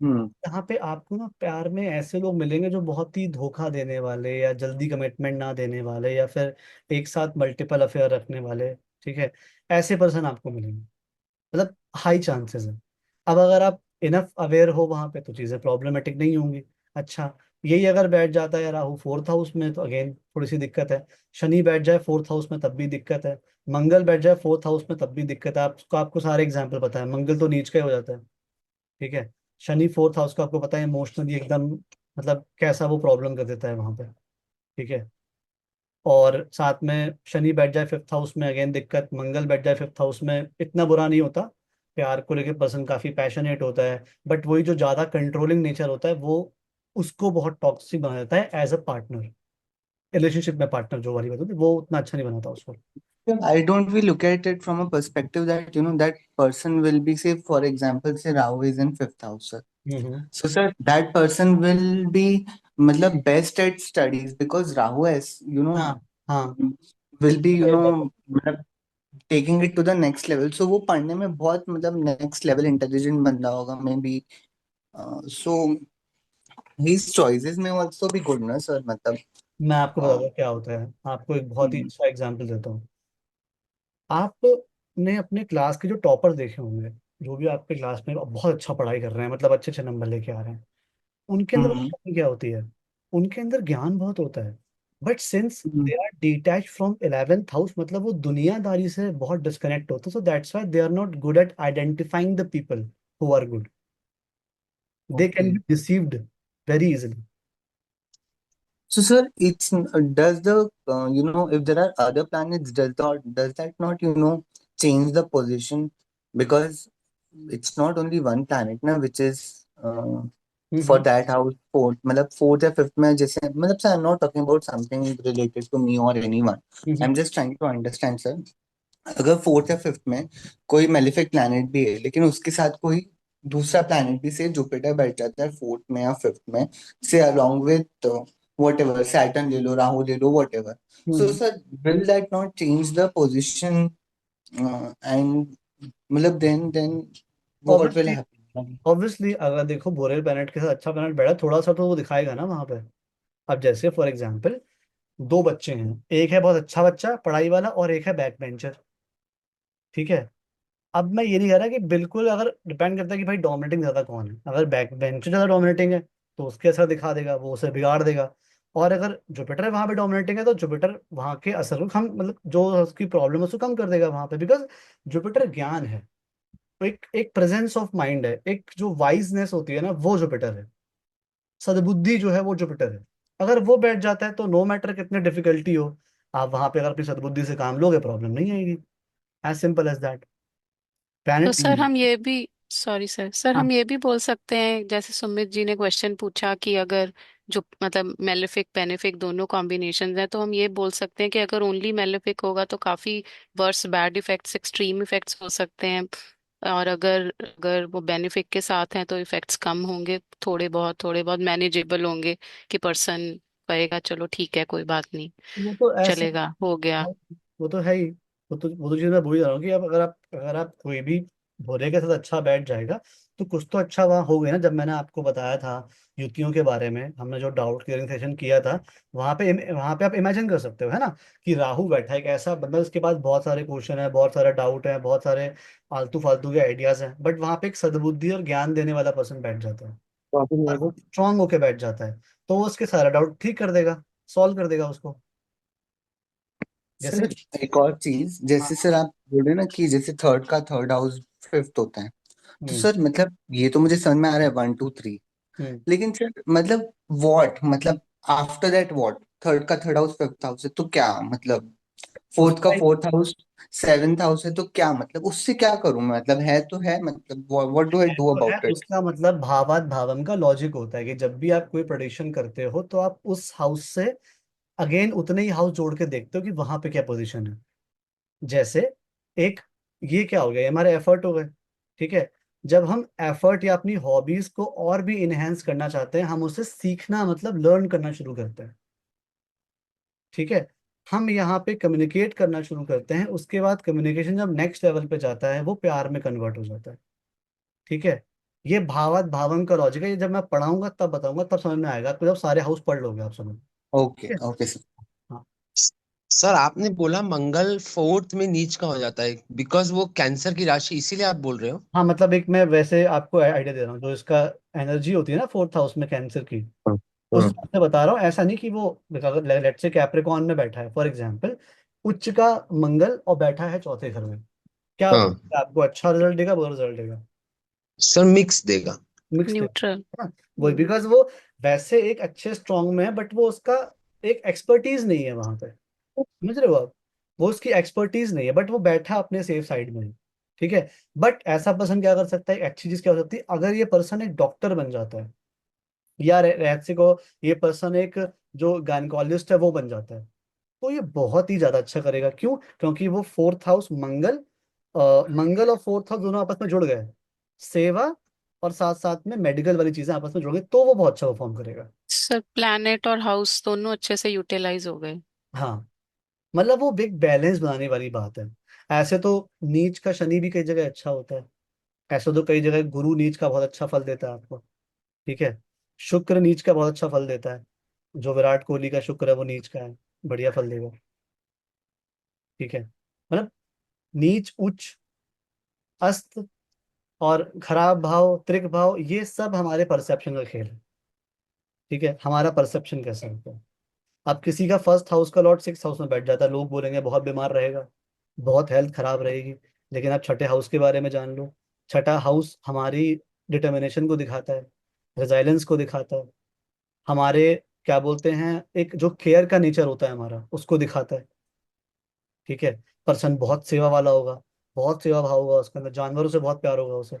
हम्म। यहाँ पे आपको ना प्यार में ऐसे लोग मिलेंगे जो बहुत ही धोखा देने वाले, या जल्दी कमिटमेंट ना देने वाले, या फिर एक साथ मल्टीपल अफेयर रखने वाले। ठीक है। ऐसे पर्सन आपको मिलेंगे, मतलब हाई चांसेस है। अब अगर आप इनफ अवेयर हो वहां पे तो चीजें प्रॉब्लमेटिक नहीं होंगी। अच्छा, यही अगर बैठ जाता है राहु 4th हाउस में तो अगेन थोड़ी सी दिक्कत है। शनि बैठ जाए 4th हाउस में तब भी दिक्कत है। मंगल बैठ जाए 4th हाउस में तब भी दिक्कत है। आपको सारे एग्जाम्पल पता है, मंगल तो नीच का ही हो जाता है। ठीक है। शनि 4th हाउस का आपको पता है, इमोशनली एकदम, मतलब कैसा वो प्रॉब्लम कर देता है वहां पे। ठीक है। और साथ में शनि बैठ जाए 5th हाउस में, अगेन दिक्कत। मंगल बैठ जाए 5th हाउस में, इतना बुरा नहीं होता। प्यार को लेकर पर्सन काफी पैशनेट होता है, बट वही जो ज्यादा कंट्रोलिंग नेचर होता है वो उसको बहुत टॉक्सिक बना देता है एज अ पार्टनर। रिलेशनशिप में पार्टनर जो वाली बात होती है वो उतना अच्छा नहीं बनाता उसको। I don't we look at it from a perspective that that person will be, say for example, say Rahu is in fifth house, sir. Hmm. So sir, that person will be matlab best at studies because Rahu is हाँ हाँ। will be सही बात है। matlab taking it to the next level. So वो पढ़ने में बहुत मतलब next level intelligent बंदा होगा maybe. So his choices may also be good ना sir, मतलब। मैं आपको बताता uh, हूँ क्या होता है, आपको एक बहुत ही हम्म। अच्छा एग्जाम्पल देता हूँ। आपने अपने क्लास के जो टॉपर देखे होंगे, जो भी आपके क्लास में बहुत अच्छा पढ़ाई कर रहे हैं, मतलब अच्छे अच्छे नंबर लेके आ रहे हैं, उनके अंदर हम्म। कमी क्या होती है? उनके अंदर ज्ञान बहुत होता है, but since they are detach from 11th house, मतलब वो दुनियादारी से बहुत डिस्कनेक्ट होते, so that's why they are not good at identifying the people who are good. They can Okay. be deceived very easily. So, sir, it's does the if there are other planets, does that not change the position, because it's not only one planet now which is for Mm-hmm. that house fourth, मतलब fourth या fifth में जैसे मतलब sir, I'm not talking about something related to me or anyone. Mm-hmm. I'm just trying to understand, sir. अगर fourth या fifth में कोई malefic planet भी है लेकिन उसके साथ कोई दूसरा प्लैनेट भी से जुपिटर बैठ जाता है फोर्थ में या फिफ्थ में, say along with whatever Saturn ले लो, राहु ले लो, whatever, so Mm-hmm. Sir will that not change the position and मतलब then what will obviously, happen? Obviously अगर देखो बुरे प्लैनेट के साथ अच्छा प्लैनेट बैठा, थोड़ा सा तो वो दिखाएगा ना वहां पे. अब जैसे फॉर एग्जाम्पल, दो बच्चे हैं, एक है बहुत अच्छा बच्चा पढ़ाई वाला और एक है बैक बेंचर. ठीक है. अब मैं ये नहीं कह रहा कि बिल्कुल, अगर डिपेंड करता है कि भाई डोमिनेटिंग ज्यादा कौन है. अगर बैक बेंचर ज्यादा डोमिनेटिंग है तो उसके असर दिखा देगा, वो उसे बिगाड़ देगा. और अगर जुपिटर वहां पे डोमिनेटिंग है तो जुपिटर वहां के असर को कम, मतलब जो उसकी प्रॉब्लम है उसको कम कर देगा वहां पे, बिकॉज जुपिटर ज्ञान है. तो एक एक प्रेजेंस ऑफ माइंड है, एक जो वाइजनेस होती है ना, वो जुपिटर है. सद्बुद्धि जो है वो जुपिटर है. अगर वो बैठ जाता है तो नो मैटर कितने डिफिकल्टी हो, आप वहां पे अगर अपनी सद्बुद्धि से काम लोगे प्रॉब्लम नहीं आएगी. As simple as that. तो प्लैनेट. सर हम ये भी, सॉरी सर, हम ये भी बोल सकते हैं, जैसे सुमित जी ने क्वेश्चन पूछा कि अगर जो मतलब मेलेफिक बेनिफिक दोनों कॉम्बिनेशन हैं, तो हम ये बोल सकते हैं कि अगर ओनली मेलेफिक होगा तो काफी worse bad effects, extreme effects हो सकते हैं। और अगर अगर वो बेनिफिक के साथ हैं तो इफेक्ट्स कम होंगे, थोड़े बहुत मैनेजेबल होंगे, कि पर्सन कहेगा चलो ठीक है कोई बात नहीं, वो तो ऐसे, चलेगा, हो गया। वो तो है ही. वो तो चीज मैं भूल ही जा रहा हूँ कि अब अगर आप कोई भी भोरे के साथ अच्छा बैठ जाएगा तो कुछ तो अच्छा वहाँ हो गया ना. जब मैंने आपको बताया था युतियों के बारे में, हमने जो डाउट क्लियरिंग सेशन किया था, वहाँ पे आप इमेजिन कर सकते हो, है ना, कि राहु बैठा है एक ऐसा बंदा, उसके पास बहुत सारे क्वेश्चन है, बहुत सारे डाउट है, बहुत सारे आलतू फालतू के आइडियाज हैं, बट वहाँ पे एक सद्बुद्धि और ज्ञान देने वाला पर्सन बैठ जाता है और वो स्ट्रांग होके बैठ जाता है. तो वो उसके सारा डाउट ठीक कर देगा, सॉल्व कर देगा उसको. जैसे. सर एक और चीज, जैसे सर आप बोल रहे हैं ना कि जैसे थर्ड का थर्ड हाउस फिफ्थ होता है, तो हम्म. सर मतलब ये तो मुझे समझ में आ रहा है 1 2 3, हम्म. लेकिन सर मतलब वॉट मतलब आफ्टर दैट वॉट, थर्ड का थर्ड हाउस फिफ्थ हाउस है तो क्या मतलब, फोर्थ का उसका फोर्थ हाउस सेवेंथ हाउस है तो क्या मतलब, उससे क्या करूं मैं, मतलब है तो है, मतलब व्हाट डू आई डू तो है, अबाउट इट? उसका मतलब भावात भावम का लॉजिक होता है कि जब भी आप कोई प्रेडिक्शन करते हो तो आप उस हाउस से अगेन उतने ही हाउस जोड़ के देखते हो कि वहां पे क्या पोजीशन है. जैसे एक, ये क्या हो गया, ये हमारे एफर्ट हो गए. ठीक है. जब हम एफर्ट या अपनी हॉबीज को और भी इनहेंस करना चाहते हैं, हम उसे सीखना मतलब लर्न करना शुरू करते हैं. ठीक है. हम यहाँ पे कम्युनिकेट करना शुरू करते हैं, उसके बाद कम्युनिकेशन जब नेक्स्ट लेवल पे जाता है वो प्यार में कन्वर्ट हो जाता है. ठीक है. ये भावात भावम का लॉजिक है, ये जब मैं पढ़ाऊंगा तब बताऊंगा, तब समझ में आएगा, आपको जब सारे हाउस पढ़ लोगे आप समझ. ओके ठीक है. Okay sir. हाँ. सर आपने बोला मंगल फोर्थ में नीच का हो जाता है बिकॉज वो कैंसर की राशि, इसीलिए आप बोल रहे हो? हाँ, मतलब एक मैं वैसे आपको आइडिया दे रहा हूँ, जो इसका एनर्जी होती है ना फोर्थ हाउस में कैंसर की, हाँ उस हाँ हिसाब से बता रहा हूँ. ऐसा नहीं कि वो, अगर लेट्स से कैप्रिकॉर्न में बैठा है फॉर एग्जांपल, उच्च का मंगल और बैठा है चौथे घर में, क्या हो हाँ। सकता है, आपको अच्छा रिजल्ट देगा, बुरा रिजल्ट देगा, सर मिक्स देगा। Mix neutral. देगा, है ना. वो बिकॉज वो वैसे एक अच्छे स्ट्रांग में है, बट वो उसका एक एक्सपर्टीज नहीं है वहां पे. समझ रहे हो आप. वो उसकी एक्सपर्टीज नहीं है, बट वो बैठा अपने सेफ साइड में है. ठीक है. बट ऐसा पर्सन क्या कर सकता है, एक अच्छी चीज क्या हो सकती है, अगर ये पर्सन एक डॉक्टर बन जाता है, या रहस्य को, ये पर्सन एक जो गायनकोलॉजिस्ट है वो बन जाता है, तो ये बहुत ही ज्यादा अच्छा करेगा. क्यों? क्योंकि वो फोर्थ हाउस मंगल और फोर्थ हाउस दोनों आपस में जुड़ गए, सेवा और साथ साथ में मेडिकल वाली चीजें आपस में जुड़ गई, तो वो बहुत अच्छा परफॉर्म करेगा. सर प्लैनेट और हाउस दोनों अच्छे से यूटिलाइज हो गए। हाँ, मतलब वो बिग बैलेंस बनाने वाली बात है. ऐसे तो नीच का शनि भी कई जगह अच्छा होता है. ऐसे तो कई जगह गुरु नीच का बहुत अच्छा फल देता है आपको. ठीक है. शुक्र नीच का बहुत अच्छा फल देता है. जो विराट कोहली का शुक्र है वो नीच का है, बढ़िया फल देगा. ठीक है. मतलब नीच उच्च अस्त और खराब भाव त्रिक भाव, ये सब हमारे परसेप्शन का खेल है. ठीक है. हमारा परसेप्शन कैसा होता है. अब किसी का फर्स्ट हाउस का लॉर्ड सिक्स हाउस में बैठ जाता है, लोग बोलेंगे बहुत बीमार रहेगा, बहुत हेल्थ खराब रहेगी। लेकिन आप छठे हाउस के बारे में जान लो। छठा हाउस हमारी डिटर्मिनेशन को दिखाता है, रेजिलियंस को दिखाता है, हमारे क्या बोलते हैं एक जो केयर का नेचर होता है हमारा उसको दिखाता है। ठीक है। पर्सन बहुत सेवा वाला होगा, बहुत सेवा भाव होगा उसके अंदर, जानवरों से बहुत प्यार होगा उसे,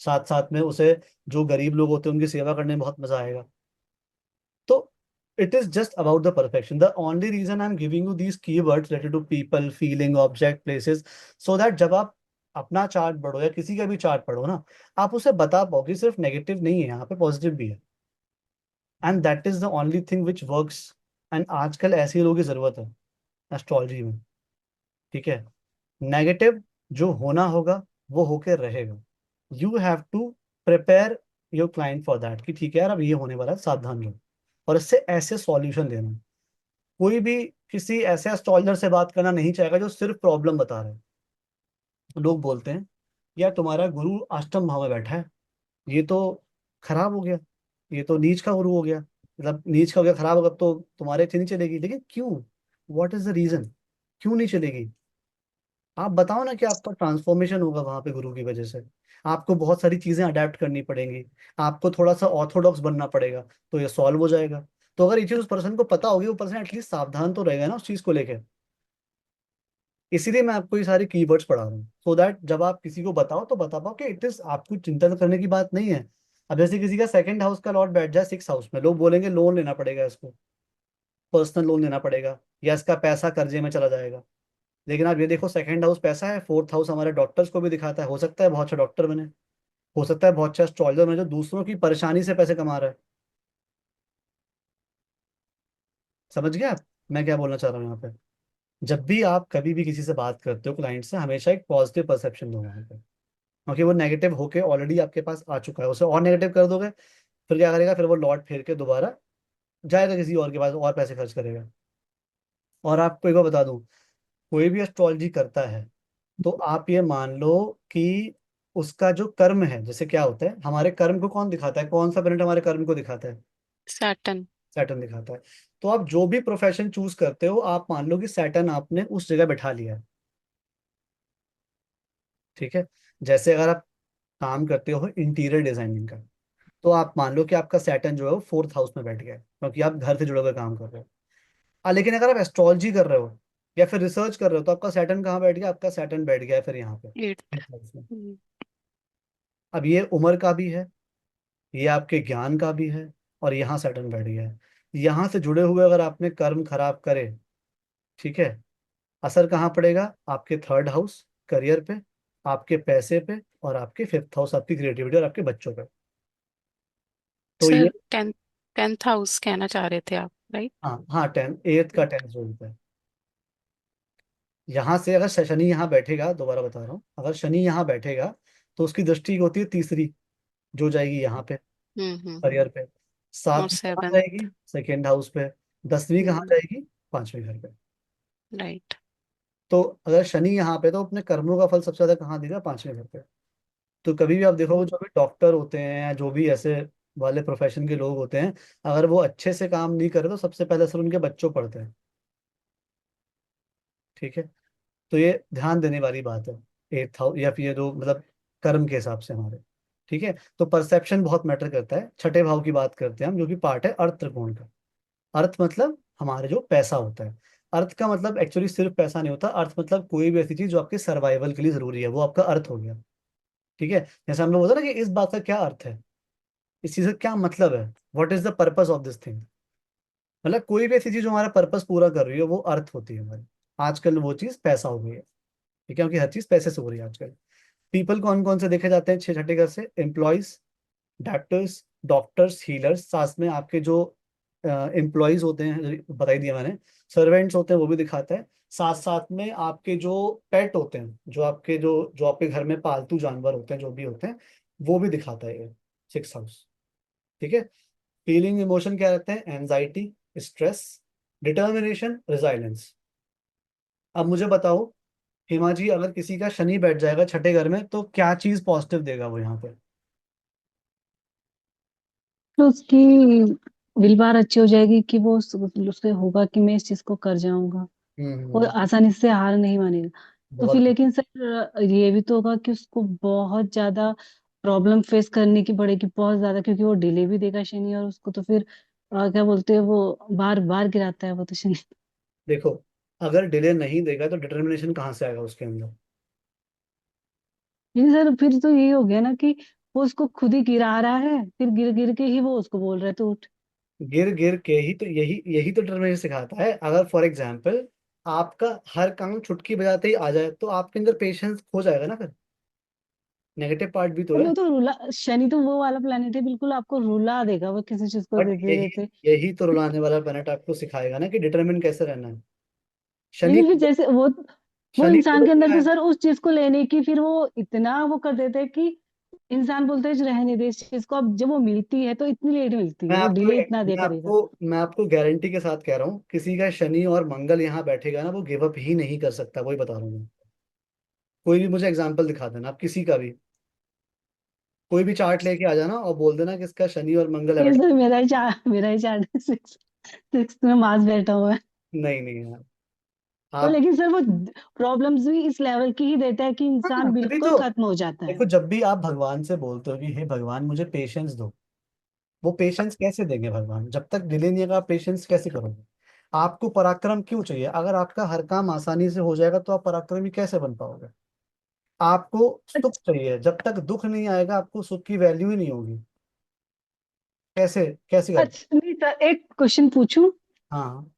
साथ साथ में उसे जो गरीब लोग होते हैं उनकी सेवा करने में बहुत मजा आएगा। तो it is just about the perfection, the only reason I am giving you these keywords related to people, feeling, object, places, so that जब आप अपना चार्ट पढ़ो या किसी का भी चार्ट पढ़ो ना, आप उसे बता पाओ कि सिर्फ नेगेटिव नहीं है, यहाँ पे पॉजिटिव भी है। And that is the only thing which works. And आजकल ऐसे लोगों की जरूरत है एस्ट्रोलॉजी में। ठीक है। नेगेटिव जो होना होगा वो होके रहेगा। You have to prepare your client for that कि ठीक है यार अब ये होने वाला है, सावधान रहो, और इससे ऐसे सॉल्यूशन देना। कोई भी किसी ऐसे एस्ट्रोलजर से बात करना नहीं चाहेगा जो सिर्फ प्रॉब्लम बता रहे हैं। लोग बोलते हैं यार तुम्हारा गुरु अष्टम भाव में बैठा है, ये तो खराब हो गया, ये तो नीच का गुरु हो गया, मतलब नीच का हो गया, खराब होगा तो तुम्हारे अच्छी नहीं चलेगी। लेकिन क्यों? What is the reason? क्यों नहीं चलेगी? आप बताओ ना कि आपका ट्रांसफॉर्मेशन होगा वहां पे गुरु की वजह से, आपको बहुत सारी चीजें अडेप्ट करनी पड़ेंगी, आपको थोड़ा सा ऑर्थोडॉक्स बनना पड़ेगा, तो ये सॉल्व हो जाएगा। तो अगर ये चीज उस पर्सन को पता होगी, वो पर्सन एटलीस्ट सावधान तो रहेगा ना उस चीज को लेकर। इसीलिए मैं आपको ये सारे कीवर्ड्स पढ़ा रहा हूँ, सो दैट जब आप किसी को बताओ तो बता पाओ कि इट इज, आपको चिंता करने की बात नहीं है। अब जैसे किसी का सेकंड हाउस का लॉर्ड बैठ जाए सिक्स हाउस में, लोग बोलेंगे लोन लेना पड़ेगा इसको, पर्सनल लोन लेना पड़ेगा, या इसका पैसा कर्जे में चला जाएगा। लेकिन आप ये देखो सेकंड हाउस पैसा है, फोर्थ हाउस हमारे डॉक्टर्स को भी दिखाता है, हो सकता है बहुत अच्छा डॉक्टर बने, हो सकता है बहुत अच्छा एस्ट्रोलॉजर बने जो दूसरों की परेशानी से पैसे कमा रहा है। समझ गया आप मैं क्या बोलना चाह रहा हूँ यहाँ पे? जब भी आप कभी भी किसी से बात करते हो क्लाइंट से, हमेशा एक पॉजिटिव परसेप्शन दो वहाँ पे, क्योंकि वो नेगेटिव होके ऑलरेडी आपके पास आ चुका है, उसे और नेगेटिव कर दोगे फिर क्या करेगा, फिर वो लौट फिर के दोबारा जाएगा किसी और के पास और पैसे खर्च करेगा। और आपको एक बार बता दूं, कोई भी एस्ट्रोलॉजी करता है तो आप ये मान लो कि उसका जो कर्म है, जैसे क्या होता है हमारे कर्म को कौन दिखाता है, कौन सा प्लैनेट हमारे कर्म को दिखाता है? सैटर्न। सैटर्न दिखाता है। तो आप जो भी प्रोफेशन चूज करते हो, आप मान लो कि सैटर्न आपने उस जगह बैठा लिया है। ठीक है। जैसे अगर आप काम करते हो इंटीरियर डिजाइनिंग का, तो आप मान लो कि आपका सैटर्न जो है वो फोर्थ हाउस में बैठ गया है, क्योंकि आप घर से जुड़े हुए काम कर रहे हो। लेकिन अगर आप एस्ट्रोलॉजी कर रहे हो या फिर रिसर्च कर रहे हो, तो आपका सैटर्न कहाँ बैठ गया? आपका सैटर्न बैठ गया है फिर यहाँ पे एट्थ। fifth house में। अब ये उम्र का भी है, ये आपके ज्ञान का भी है, और यहाँ सैटर्न बैठ गया है। यहाँ से जुड़े हुए अगर आपने कर्म खराब करे, ठीक है, असर कहाँ पड़ेगा? आपके थर्ड हाउस करियर पे, आपके पैसे पे, और आपके फिफ्थ हाउस आपकी क्रिएटिविटी और आपके बच्चों पे। तो ये, सर टेंथ टेंथ हाउस कहना चाह रहे थे आप, राइट? हाँ हाँ, टेंथ एट्थ का टेंथ जोन पे। यहाँ से अगर शनि यहाँ बैठेगा, दोबारा बता रहा हूँ, अगर शनि यहाँ बैठेगा तो उसकी दृष्टि होती है तीसरी, जो जाएगी यहाँ पे करियर पे, और सातवीं कहाँ सेवन। जाएगी? सेकेंड हाउस पे। 10वीं कहाँ जाएगी? पांचवें घर पे। राइट। तो अगर शनि यहाँ पे तो अपने कर्मों का फल सबसे ज्यादा कहाँ देगा? पांचवें घर पे। तो कभी भी आप देखोगे जो भी डॉक्टर होते हैं या जो भी ऐसे वाले प्रोफेशन के लोग होते हैं, अगर वो अच्छे से काम नहीं करे तो सबसे पहले असर उनके बच्चों पर पड़ते हैं। ठीक है। तो ये ध्यान देने वाली बात है, एट्थ हाउस या फिर ये जो मतलब कर्म के हिसाब से हमारे। ठीक है। तो परसेप्शन बहुत मैटर करता है। छठे भाव की बात करते हैं हम, जो कि पार्ट है अर्थ त्रिकोण का। अर्थ मतलब हमारे जो पैसा होता है। अर्थ का मतलब एक्चुअली सिर्फ पैसा नहीं होता, अर्थ मतलब कोई भी ऐसी चीज जो आपके सर्वाइवल के लिए जरूरी है, वो आपका अर्थ हो गया। ठीक है। जैसे हम लोग बोलते हैं ना कि इस बात का क्या अर्थ है, इस चीज का क्या मतलब है, what is the purpose of this thing. मतलब कोई भी ऐसी चीज जो हमारा पर्पस पूरा कर रही है वो अर्थ होती है हमारी। आजकल वो चीज पैसा हो गई है। ठीक है, क्योंकि हर चीज पैसे से हो रही है आजकल। पीपल कौन कौन से देखे जाते हैं छह छठे घर से? एम्प्लॉयज, डॉक्टर्स, डॉक्टर्स, हीलर्स, साथ में आपके जो एम्प्लॉयज होते हैं बता ही दिया मैंने, सर्वेंट्स होते हैं वो भी दिखाता है। साथ साथ में आपके जो पेट होते हैं, जो आपके जो आपके घर में पालतू जानवर होते हैं, जो भी होते हैं, वो भी दिखाता है ये सिक्स हाउस। ठीक है। फीलिंग इमोशन क्या रहते हैं? Anxiety, stress, determination, resilience. अब मुझे बताओ हिमा जी, अगर किसी का शनि बैठ जाएगा छठे घर में तो क्या चीज पॉजिटिव देगा वो यहाँ पे? तो उसकी विल पावर अच्छी हो जाएगी कि वो उससे होगा कि मैं इस चीज को कर जाऊंगा, और हम्म। आसानी से हार नहीं मानेगा। तो फिर बहुत। लेकिन सर ये भी तो होगा कि उसको बहुत ज्यादा प्रॉब्लम फेस करने की पड़ेगी, बहुत ज्यादा, क्योंकि वो डिले भी देगा शनि, और उसको तो फिर क्या बोलते हैं वो बार बार गिराता है वो तो शनि। देखो, अगर डिले नहीं देगा तो डिटर्मिनेशन कहाँ से आएगा उसके अंदर? नहीं सर, फिर तो यही हो गया ना कि वो उसको खुद ही गिरा रहा है, फिर गिर गिर के ही वो उसको बोल रहा है तो उठ। गिर गिर के ही तो, यही यही तो डिटर्मिनेशन सिखाता है। अगर फॉर एग्जाम्पल आपका हर काम चुटकी बजाते ही आ जाए तो आपके अंदर पेशेंस खो जाएगा ना फिर। नेगेटिव पार्ट भी तो तो है। वो तो रुला, शनि तो वो वाला प्लेनेट है, बिल्कुल आपको रुला देगा वो किसी चीज को बट देते यही देते। यही तो रुलाने वाला प्लैनेट आपको सिखाएगा ना कि डिटरमिन कैसे रहना है। शनि लेकिन फिर को जैसे वो शनि को इंसान तो के अंदर क्या तो है? सर उस चीज को लेने की फिर वो इतना वो कर देते हैं कि इंसान बोलते हैं रहने दे इस चीज को, अब जब वो मिलती है तो इतनी लेट मिलती मैं है, वो आपको डिले इतना दिया मैं करेगा। आपको मैं आपको गारंटी के साथ कह रहा हूँ, किसी का शनि और मंगल यहाँ बैठेगा ना, वो गिव अप ही नहीं कर सकता, वही बता रहा हूँ मैं। कोई भी मुझे एग्जांपल दिखा देना आप, किसी का भी। कोई भी चार्ट लेके आ जाना और बोल देना कि इसका शनि और मंगल है नहीं बैठा। सर, मेरा ही चार्ट सिक्स सिक्स में मार्स बैठा हुआ है। नहीं नहीं यार। तो आप लेकिन सर वो प्रॉब्लम्स भी इस लेवल की ही देता है कि हाँ, इंसान तभी बिल्कुल तो। खत्म हो जाता है। देखो, जब भी आप भगवान से बोलते हो कि हे भगवान मुझे पेशेंस दो, वो पेशेंस कैसे देंगे भगवान? जब तक डिले नहीं होगा, आप पेशेंस कैसे करोगे? आपको पराक्रम क्यों चाहिए? अगर आपका हर काम आसानी से हो जाएगा तो आप पराक्रमी कैसे बन पाओगे? आपको सुख अच्छा चाहिए, जब तक दुख नहीं आएगा आपको सुख की वैल्यू ही नहीं होगी। कैसे कैसे कर? अच्छा, नहीं सर एक क्वेश्चन पूछूं। हाँ।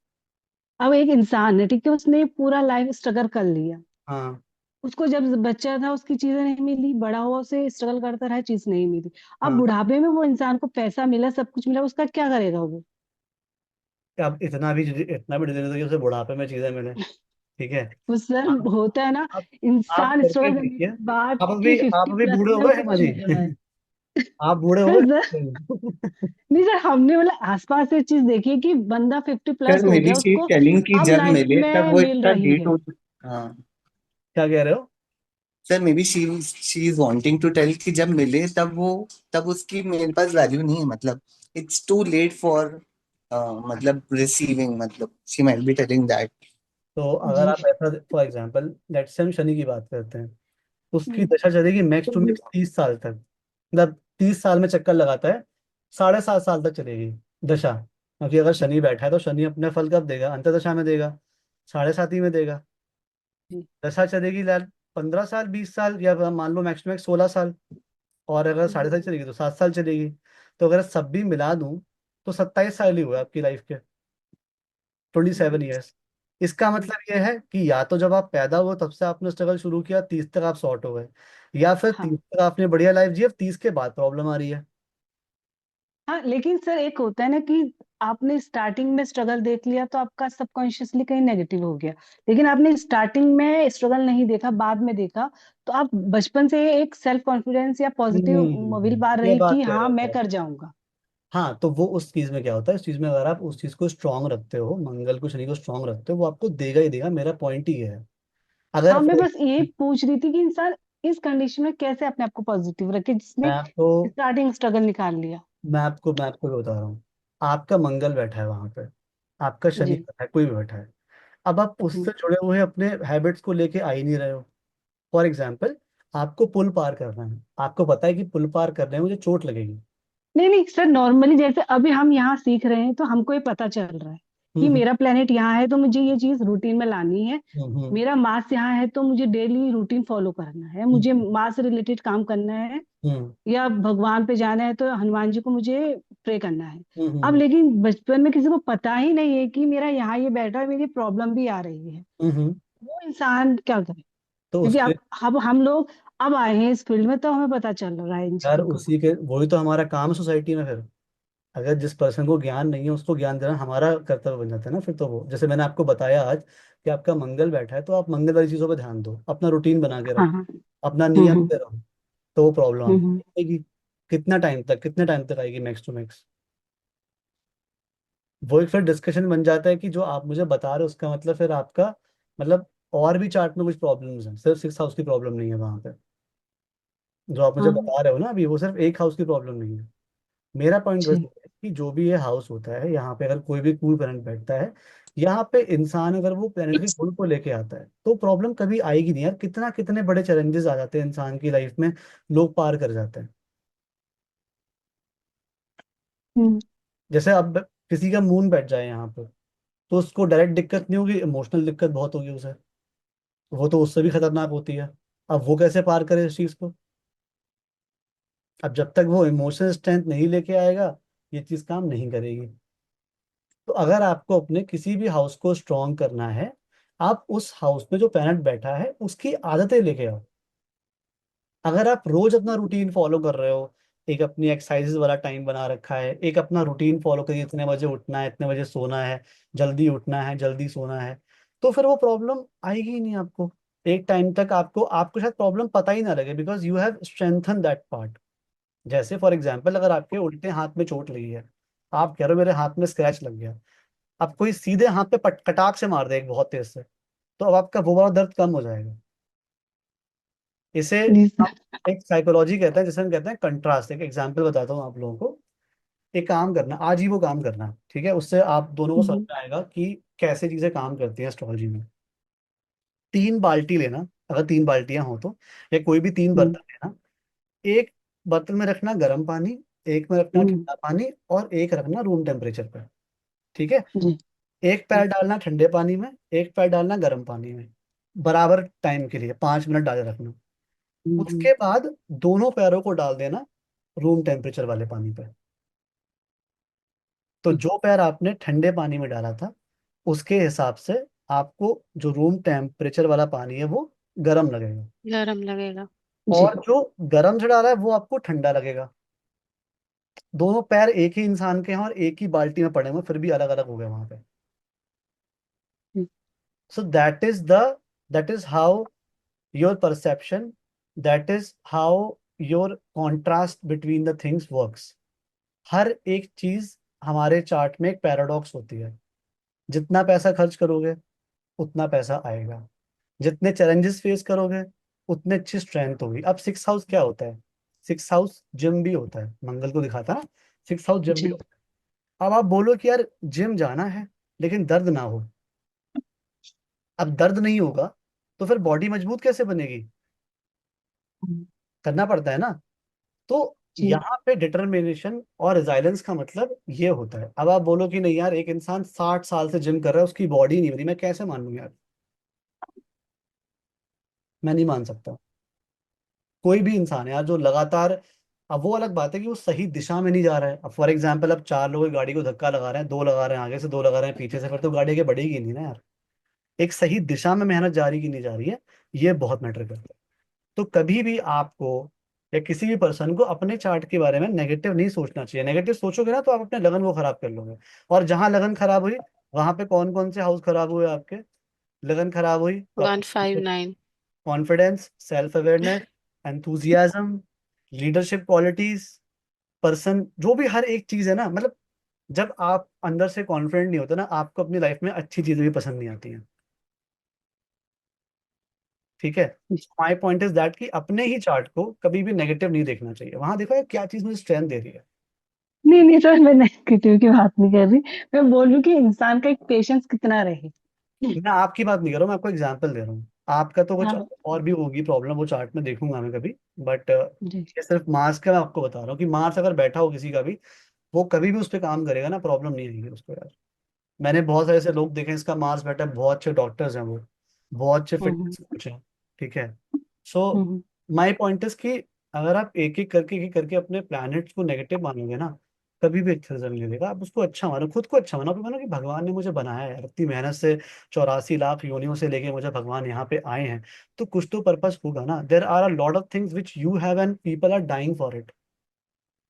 अब एक इंसान है, ठीक है, उसने पूरा लाइफ स्ट्रगल कर लिया, हाँ। उसको जब बच्चा था उसकी चीजें नहीं मिली, बड़ा हुआ उसे स्ट्रगल करता रहा, चीज नहीं मिली, अब हाँ। बुढ़ापे में वो इंसान को पैसा मिला, सब कुछ मिला, उसका क्या करेगा वो? अब इतना भी डिले तो उसे बुढ़ापे में चीजें मिले। ठीक है। वो सर आप होता है ना, आप आप इंसान करके स्ट्रगल करने देखिए। के बाद कि आप फिफ्टी अभी प्लस बूढ़े हो में गए उसे हैं माँ कुछ जी? मिल रहा है। आप बूढ़े हो सर गए? नहीं सर, हमने मतलब आसपास से चीज देखी है कि बंदा 50 प्लस सर हो मे बी गया, शी इज उसको टेलिंग कि अब जब लाइफ मिले तब में वो मिल इतना रही लेट है। हो। हाँ। क्या कह रहे हो? Sir maybe she is wanting to tell कि जब मिले तब उसकी मेरे पास वैल्यू नहीं है, मतलब इट्स टू लेट फॉर मतलब रिसीविंग, मतलब she might be telling that. तो अगर जी। आप ऐसा, फॉर एग्जाम्पल लेट्स से हम शनि की बात करते हैं, उसकी हम्म। दशा चलेगी मैक्स टू मैक्स 30 साल तक। मतलब 30 साल में चक्कर लगाता है, 7.5 साल तक चलेगी दशा। क्योंकि अगर शनि बैठा है तो शनि अपने फल कब देगा? अंतर्दशा में देगा, 7.5 ही में देगा। जी। दशा चलेगी लाल 15 साल, 20 साल, या मान लो मैक्स टू मैक्स 16 साल। और अगर हम्म। 7.5 चलेगी तो 7 साल चलेगी। तो अगर सब भी मिला दूं तो 27 साल ही हुआ आपकी लाइफ के, 27 ईयर्स। इसका मतलब यह है कि या तो जब आप पैदा हुए तब से आपने स्ट्रगल शुरू किया, 30 तक आप सॉर्ट हो गए, या फिर हाँ 30 तक आपने बढ़िया लाइफ जी, अब 30 के बाद प्रॉब्लम आ रही है। हाँ, लेकिन सर एक होता है ना कि आपने स्टार्टिंग में स्ट्रगल देख लिया तो आपका सबकॉन्शियसली कहीं नेगेटिव हो गया, लेकिन आपने स्टार्टिंग में स्ट्रगल नहीं देखा, बाद में देखा, तो आप बचपन से एक सेल्फ कॉन्फिडेंस या पॉजिटिव विल पावर ये रही बात कि कह हाँ रहे मैं थे। कर जाऊंगा। हाँ, तो वो उस चीज में क्या होता है, इस चीज में अगर आप उस चीज को स्ट्रांग रखते हो, मंगल को शनि को स्ट्रांग रखते हो, वो आपको देगा ही देगा, मेरा पॉइंट ही है। अगर हाँ मैं बस यही पूछ रही थी कि इंसान इस कंडीशन में कैसे अपने आप को पॉजिटिव रखे मैं जिसने आपको स्टार्टिंग स्ट्रगल निकाल लिया। मैं आपको बता रहा हूँ। आपका मंगल बैठा है वहां पे, आपका शनि जी। बैठा है, कोई भी बैठा है। अब आप हम्म। उससे जुड़े हुए अपने हैबिट्स को लेके आ ही नहीं रहे हो। फॉर एग्जाम्पल, आपको पुल पार करना है, आपको पता है कि पुल पार करने में मुझे चोट लगेगी। नहीं नहीं सर, नॉर्मली जैसे अभी हम यहाँ सीख रहे हैं तो हमको ये पता चल रहा है कि हम्म। मेरा प्लेनेट यहाँ है तो मुझे ये चीज रूटीन में लानी है, हम्म। हम्म। मेरा मार्स यहाँ है तो मुझे डेली रूटीन फॉलो करना है, मुझे हम्म। मार्स से रिलेटेड काम करना है, हम्म। या भगवान पे जाना है तो हनुमान जी को मुझे प्रे करना है। हम्म। अब लेकिन बचपन में किसी को पता ही नहीं है कि मेरा यहाँ ये बैठा है, मेरी प्रॉब्लम भी आ रही है, वो इंसान क्या करे? तो क्योंकि उसके, अब हम लोग अब आए हैं इस फील्ड में तो हमें पता चल रहा है इन यार चीजों का। उसी के, वही तो हमारा काम है सोसाइटी में फिर। अगर जिस पर्सन को ज्ञान नहीं है उसको ज्ञान देना हमारा कर्तव्य बन जाता है ना फिर। तो वो जैसे मैंने आपको बताया आज कि आपका मंगल बैठा है, तो आप मंगल वाली चीजों पर ध्यान दो, अपना रूटीन बना के हाँ रखो, हाँ। अपना हम्म नियम हम्म पे रहो। तो वो प्रॉब्लम हम्म आपको हम्म। नहीं आएगी। कितने टाइम तक आएगी मैक्स टू मैक्स? वो एक फिर डिस्कशन बन जाता है कि जो आप मुझे बता रहे हो उसका मतलब फिर आपका, मतलब और भी चार्ट में कुछ प्रॉब्लम्स हैं, सिर्फ 6 हाउस की प्रॉब्लम नहीं है वहां पे। जो आप मुझे हाँ। बता रहे हो ना अभी, वो सिर्फ एक हाउस की प्रॉब्लम नहीं है। मेरा पॉइंट बस जी। ये है कि जो भी ये हाउस होता है, यहाँ पे अगर कोई भी कूल प्लैनेट बैठता है, यहाँ पे इंसान अगर वो प्लैनेट के कूल को लेके आता है तो प्रॉब्लम कभी आएगी नहीं यार। कितना कितने बड़े चैलेंजेस आ जाते हैं इंसान की लाइफ में, लोग पार कर जाते हैं। हम्म। जैसे अब किसी का मून बैठ जाए यहाँ पे, तो उसको डायरेक्ट दिक्कत नहीं होगी, इमोशनल दिक्कत बहुत होगी उसे। वो तो उससे भी खतरनाक होती है। अब वो कैसे पार करे इस चीज को? अब जब तक वो इमोशनल स्ट्रेंथ नहीं लेके आएगा, ये चीज काम नहीं करेगी। तो अगर आपको अपने किसी भी हाउस को स्ट्रॉन्ग करना है, आप उस हाउस में जो प्लैनेट बैठा है उसकी आदतें लेके आओ। अगर आप रोज अपना रूटीन फॉलो कर रहे हो, एक अपनी एक्सरसाइजेज वाला टाइम बना रखा है, एक अपना रूटीन फॉलो करिए, इतने बजे उठना है, इतने बजे सोना है, जल्दी उठना है, जल्दी सोना है, तो फिर वो प्रॉब्लम आएगी ही नहीं आपको। एक टाइम तक आपको आपको शायद प्रॉब्लम पता ही ना लगे, because you have strengthen that part. जैसे फॉर एग्जाम्पल, अगर आपके उल्टे हाथ में चोट लगी है, आप कह रहे हो मेरे हाथ में स्क्रैच लग गया, अब कोई सीधे हाथ पे कटाक से मार दे एक बहुत तेज से, तो अब आपका वो वाला दर्द कम हो जाएगा। इसे जी हम सर। एक साइकोलॉजी कहते हैं, जिसे हम कहते हैं कंट्रास्ट। एक एग्जांपल बताता हूँ आप लोगों को। एक काम करना, आज ही वो काम करना, ठीक है? उससे आप दोनों को समझ हम्म। में आएगा कि कैसे चीजें काम करती हैं एस्ट्रोलॉजी में। 3 बाल्टी लेना, अगर 3 बाल्टियां हो तो, या कोई भी 3 बर्तन हम्म। लेना। एक बर्तन में रखना गर्म पानी, एक में रखना हम्म। ठंडा पानी, और एक रखना रूम टेम्परेचर पर। ठीक है? जी। एक पैर डालना ठंडे पानी में, एक पैर डालना गर्म पानी में, बराबर टाइम के लिए 5 मिनट डाले रखना। हम्म। उसके बाद दोनों पैरों को डाल देना रूम टेम्परेचर वाले पानी पे। तो जो पैर आपने ठंडे पानी में डाला था, उसके हिसाब से आपको जो रूम टेम्परेचर वाला पानी है वो गर्म लगेगा, गरम लगेगा। जी। और जो गर्म से डाला है वो आपको ठंडा लगेगा। दोनों पैर एक ही इंसान के हैं और एक ही बाल्टी में पड़े हुए हैं, फिर भी अलग अलग हो गए वहां पे। हम्म। So that is how your perception, that is how your contrast between the things works. हर एक चीज हमारे चार्ट में एक पैराडॉक्स होती है। जितना पैसा खर्च करोगे, उतना पैसा आएगा। जितने चैलेंजेस फेस करोगे, उतने अच्छी स्ट्रेंथ होगी। अब 6 हाउस क्या होता है? 6 हाउस जिम भी होता है, मंगल को दिखाता है ना। 6 हाउस जिम भी जी। होता है। अब आप बोलो कि यार जिम जाना है लेकिन दर्द ना हो। अब दर्द नहीं होगा तो फिर बॉडी मजबूत कैसे बनेगी? हम्म। करना पड़ता है ना। तो जी। यहाँ पे डिटर्मिनेशन और रिजाइलेंस का मतलब ये होता है। अब आप बोलो कि नहीं यार, एक इंसान 60 साल से जिम कर रहा है, उसकी बॉडी नहीं बनी, मैं कैसे मान लूँ यार? मैं नहीं मान सकता। कोई भी इंसान है यार जो लगातार, अब वो अलग बात है कि वो सही दिशा में नहीं जा रहा है। अब फॉर एग्जाम्पल, अब 4 लोग एक गाड़ी को धक्का लगा रहे हैं, 2 लगा रहे हैं आगे से, 2 लगा रहे हैं पीछे से, फिर तो गाड़ी आगे बढ़ेगी नहीं ना यार। एक सही दिशा में मेहनत जा रही की नहीं जा रही है, ये बहुत मैटर करता है। तो कभी भी आपको या किसी भी पर्सन को अपने चार्ट के बारे में नेगेटिव नहीं सोचना चाहिए। नेगेटिव सोचोगे ना तो आप अपने लगन को खराब कर लोगे। और जहां लगन खराब हुई, वहां पे कौन कौन से हाउस खराब हुए आपके? लगन खराब हुई तो वन फाइव आपको nine confidence, self awareness, enthusiasm, leadership qualities, person, जो भी हर एक चीज है ना, मतलब जब आप अंदर से कॉन्फिडेंट नहीं होते ना, आपको अपनी लाइफ में अच्छी चीजें भी पसंद नहीं आती हैं। ठीक है? माई पॉइंट इज दैट कि अपने ही चार्ट को कभी भी नेगेटिव नहीं देखना चाहिए। वहां देखो यार क्या चीज मुझे स्ट्रेंथ दे रही है। नहीं नहीं सर, मैं नेगेटिव की बात नहीं कर रही। मैं बोल रही हूँ कि इंसान का एक पेशेंस कितना रहे। मैं आपकी बात नहीं कर रहा हूँ, मैं आपको एग्जाम्पल दे रहा हूँ। आपका तो कुछ हाँ। और भी होगी प्रॉब्लम, वो चार्ट में देखूंगा मैं कभी। बट जी। ये सिर्फ मार्स का मैं आपको बता रहा हूँ कि मार्स अगर बैठा हो किसी का भी, वो कभी भी उस पर काम करेगा ना, प्रॉब्लम नहीं आएगी उसको यार। मैंने बहुत सारे ऐसे लोग देखे हैं, इसका मार्स बैठा है, बहुत अच्छे डॉक्टर्स हैं वो, बहुत अच्छे हम्म। फिटनेस कोच हैं। ठीक है? सो हम्म। माई पॉइंट इज कि अगर आप एक एक करके अपने प्लैनेट्स को नेगेटिव मानोगे ना, कभी भी अच्छा रिजल्ट नहीं देगा। आप उसको अच्छा मानो, खुद को अच्छा मानो। आप मानो कि भगवान ने मुझे बनाया है यार, इतनी मेहनत से, 84 लाख योनियों से लेके मुझे भगवान यहाँ पे आए हैं, तो कुछ तो पर्पस होगा ना। There are a lot of things which you have and people are dying for it.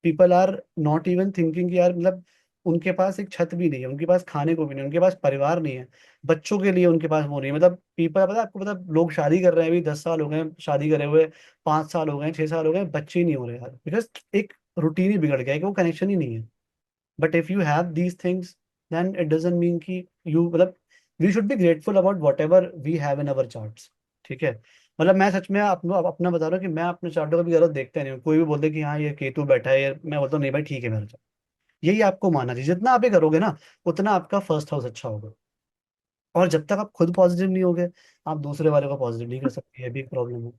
People are not even thinking कि यार, मतलब उनके पास एक छत भी नहीं है, उनके पास खाने को भी नहीं, उनके पास परिवार नहीं है, बच्चों के लिए उनके पास वो नहीं है। मतलब पीपल, पता है आपको, मतलब लोग शादी कर रहे हैं, अभी 10 साल हो गए हैं शादी करे हुए, 5 साल हो गए, 6 साल हो गए, बच्चे ही नहीं हो रहे यार, बिकॉज एक रूटीन ही बिगड़ गया है कि वो कनेक्शन ही नहीं है। But if you have these things, then it doesn't mean कि यू, मतलब we should be grateful about whatever we have in our charts. ठीक है? मतलब मैं सच में अपना बता रहा हूँ कि मैं अपने चार्टों को भी गलत देखता नहीं हूँ। कोई भी बोलते कि हाँ ये केतु बैठा है, मैं बोलता हूँ नहीं भाई ठीक है मेरा chart। यही आपको मानना चाहिए, जितना आप ये करोगे ना उतना आपका फर्स्ट हाउस अच्छा होगा। और जब तक आप खुद पॉजिटिव नहीं होगे, आप दूसरे वाले को पॉजिटिव नहीं कर सकते, ये भी एक प्रॉब्लम है।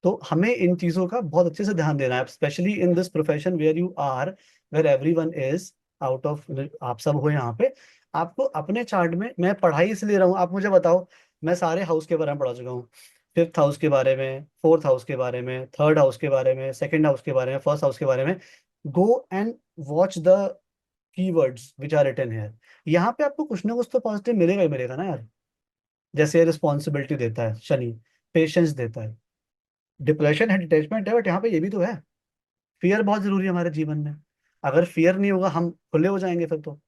तो हमें इन चीजों का बहुत अच्छे से ध्यान देना है, specially in this profession where you are, where everyone is out of, आप सब हो यहाँ पे। आपको अपने चार्ट में, मैं पढ़ाई इसलिए रहा हूँ, आप मुझे बताओ, मैं सारे हाउस के बारे में पढ़ा चुका हूँ, फिफ्थ हाउस के बारे में, फोर्थ हाउस के बारे में, थर्ड हाउस के बारे में, सेकंड हाउस के बारे में, फर्स्ट हाउस के बारे में। Go and watch the keywords which are written here. यहाँ पे आपको कुछ ना कुछ तो पॉजिटिव मिलेगा ही मिलेगा ना यार। जैसे रिस्पॉन्सिबिलिटी देता है शनि, पेशेंस देता है, डिप्रेशन है, डिटैचमेंट है, बट यहाँ पे ये भी तो है, फियर बहुत जरूरी है हमारे जीवन में। अगर फियर नहीं होगा हम खुले हो जाएंगे फिर तो।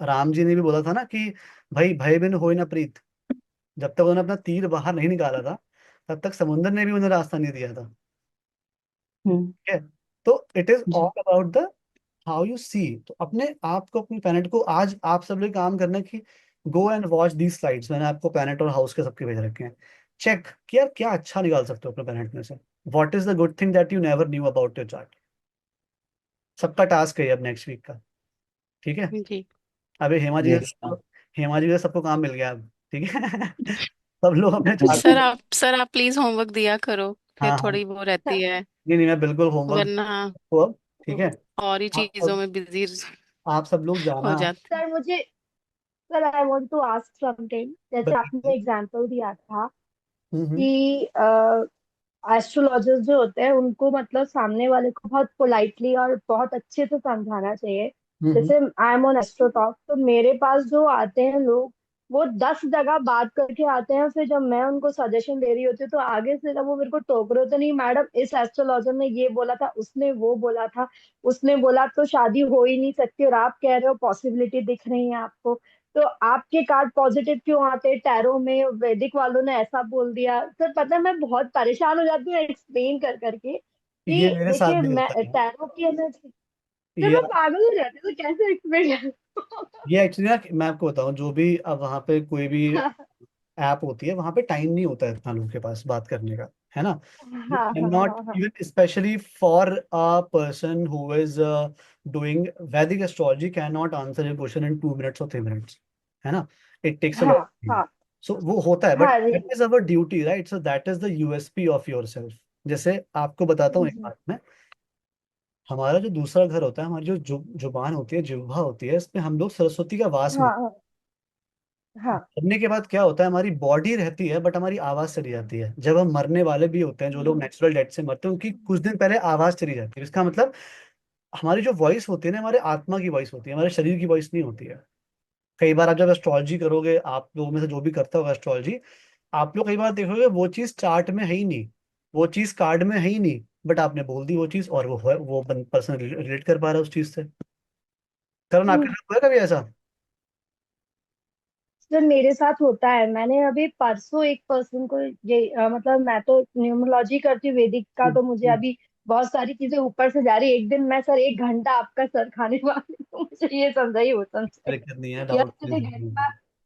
राम जी ने भी बोला था ना कि भाई भय बिन होय न प्रीत। जब तक उन्होंने अपना तीर बाहर नहीं निकाला था, तब तक समुद्र ने भी उन्हें रास्ता नहीं दिया था। हम्म। ठीक है। तो इट इज जी। All about the how you see. तो अपने आप को, अपनी प्लेनेट को, आज आप सब लोग काम करना है कि गो एंड वॉच दीज स्लाइड्स। मैंने आपको प्लेनेट और हाउस के सबके भेज रखे हैं। चेक कि यार क्या अच्छा निकाल सकते हो अपने प्लेनेट में से। What is the good thing that you never knew about your chart. सबका टास्क है ये अब नेक्स्ट वीक का। ठीक है। जी। अबे हेमा जी यस। का, हेमा जी का सबको काम मिल गया अब। ठीक है। सब लोग अपने हाँ चार्ट सर को, आप सर आप प्लीज होमवर्क दिया करो, फिर हाँ हाँ, थोड़ी वो रहती है, नहीं नहीं मैं बिल्कुल होमवर्क वरना को अब। ठीक है। और ही आप चीजों सब, में बिजी आप सब लोग हो जाना। जाते सर मुझे sir I want to ask something. जैसे आपने बताइए। एग्जांपल दिया था हम्म। कि एस्ट्रोलॉजर्स जो होते हैं उनको मतलब सामने वाले को बहुत पोलाइटली और बहुत अच्छे से समझाना चाहिए। हम्म। जैसे I am on astro talk, तो मेरे पास जो आते हैं लोग, वो 10 जगह बात करके आते हैं, फिर जब मैं उनको सजेशन दे रही होती हूँ तो आगे से जब वो मेरे को टोक रहे होते, नहीं मैडम इस एस्ट्रोलॉजर ने ये बोला था, उसने वो बोला था, उसने बोला तो शादी हो ही नहीं सकती, और आप कह रहे हो पॉसिबिलिटी दिख रही है आपको, तो आपके कार्ड पॉजिटिव क्यों आते, टैरो में वैदिक वालों ने ऐसा बोल दिया। सर पता है मैं बहुत परेशान हो जाती हूँ एक्सप्लेन कर करके ये कि मेरे साथ देखिए भी मैं होता है। टैरो की एनर्जी, सर ये मैं पागल हो जाती हूँ, तो कैसे एक्सप्लेन ये एक्चुअली ना, मैं आपको बताऊं, जो भी अब वहाँ पे कोई भी ऐप होती है, वहाँ पे टाइम नहीं होता है इतना लोगों के पास बात करने का, है ना। यू हाँ कैन हाँ नॉट हाँ हाँ even, specially for a person who is doing Vedic astrology, can not answer your question in 2 minutes और 3 मिनट्स, है ना। इट टेक्स अ हाँ लॉट टाइम। हाँ सो वो होता है, बट हाँ that is our duty, right. So that is the USP of your self. जैसे आपको बताता हूँ एक बात में, हमारा जो दूसरा घर होता है, हमारी जो जुबान होती है, जिह्वा होती है, इसमें हम लोग सरस्वती का वास में। हाँ हाँ मरने के बाद क्या होता है, हमारी बॉडी रहती है बट हमारी आवाज चली जाती है। जब हम मरने वाले भी होते हैं, जो लोग नेचुरल डेथ से मरते हैं, उनकी कुछ दिन पहले आवाज चली जाती है। इसका मतलब हमारी जो वॉइस होती है ना, हमारे आत्मा की वॉइस होती है, हमारे शरीर की वॉइस नहीं होती है। कई बार आप जब एस्ट्रोलॉजी करोगे, आप लोगों में से जो भी करता होगा एस्ट्रोलॉजी, आप लोग कई बार देखोगे वो चीज चार्ट में है ही नहीं, वो चीज कार्ड में है ही नहीं, बट आपने बोल दी वो चीज, और वो पर्सन रिलेट कर पा रहा है उस चीज से। करण आपके हाँ। साथ हुआ है कभी ऐसा? सर मेरे साथ होता है, मैंने अभी परसों एक पर्सन को ये मतलब मैं तो न्यूमरोलॉजी करती हूँ वैदिक का, हम्म, तो मुझे हम्म। अभी बहुत सारी चीजें ऊपर से जा रही है। एक दिन मैं सर 1 घंटा आपका सर खाने वाली हूँ, मुझे ये समझाइए हो समझे। दिक्कत नहीं है, doubt Yesterday,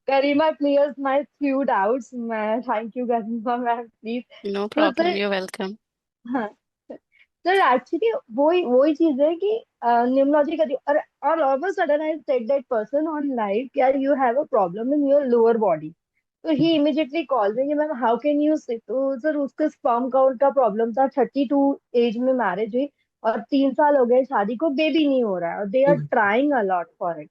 Garima clears my few doubts. मैं thank you Garima ma'am please. No तो प्रॉब्लम, सर यू वेलकम। हाँ सर एक्चुअली वही वही चीज है कि न्यूमरोलॉजी का और all of a sudden I said that person on live यार you have a problem in your lower body. तो ही इमीडिएटली कॉल मी कि मैम हाउ कैन यू से, तो सर उसका स्पर्म काउंट का प्रॉब्लम था, 32 एज में मैरिज हुई और 3 साल हो गए शादी को, बेबी नहीं हो रहा है और they are trying a lot for it.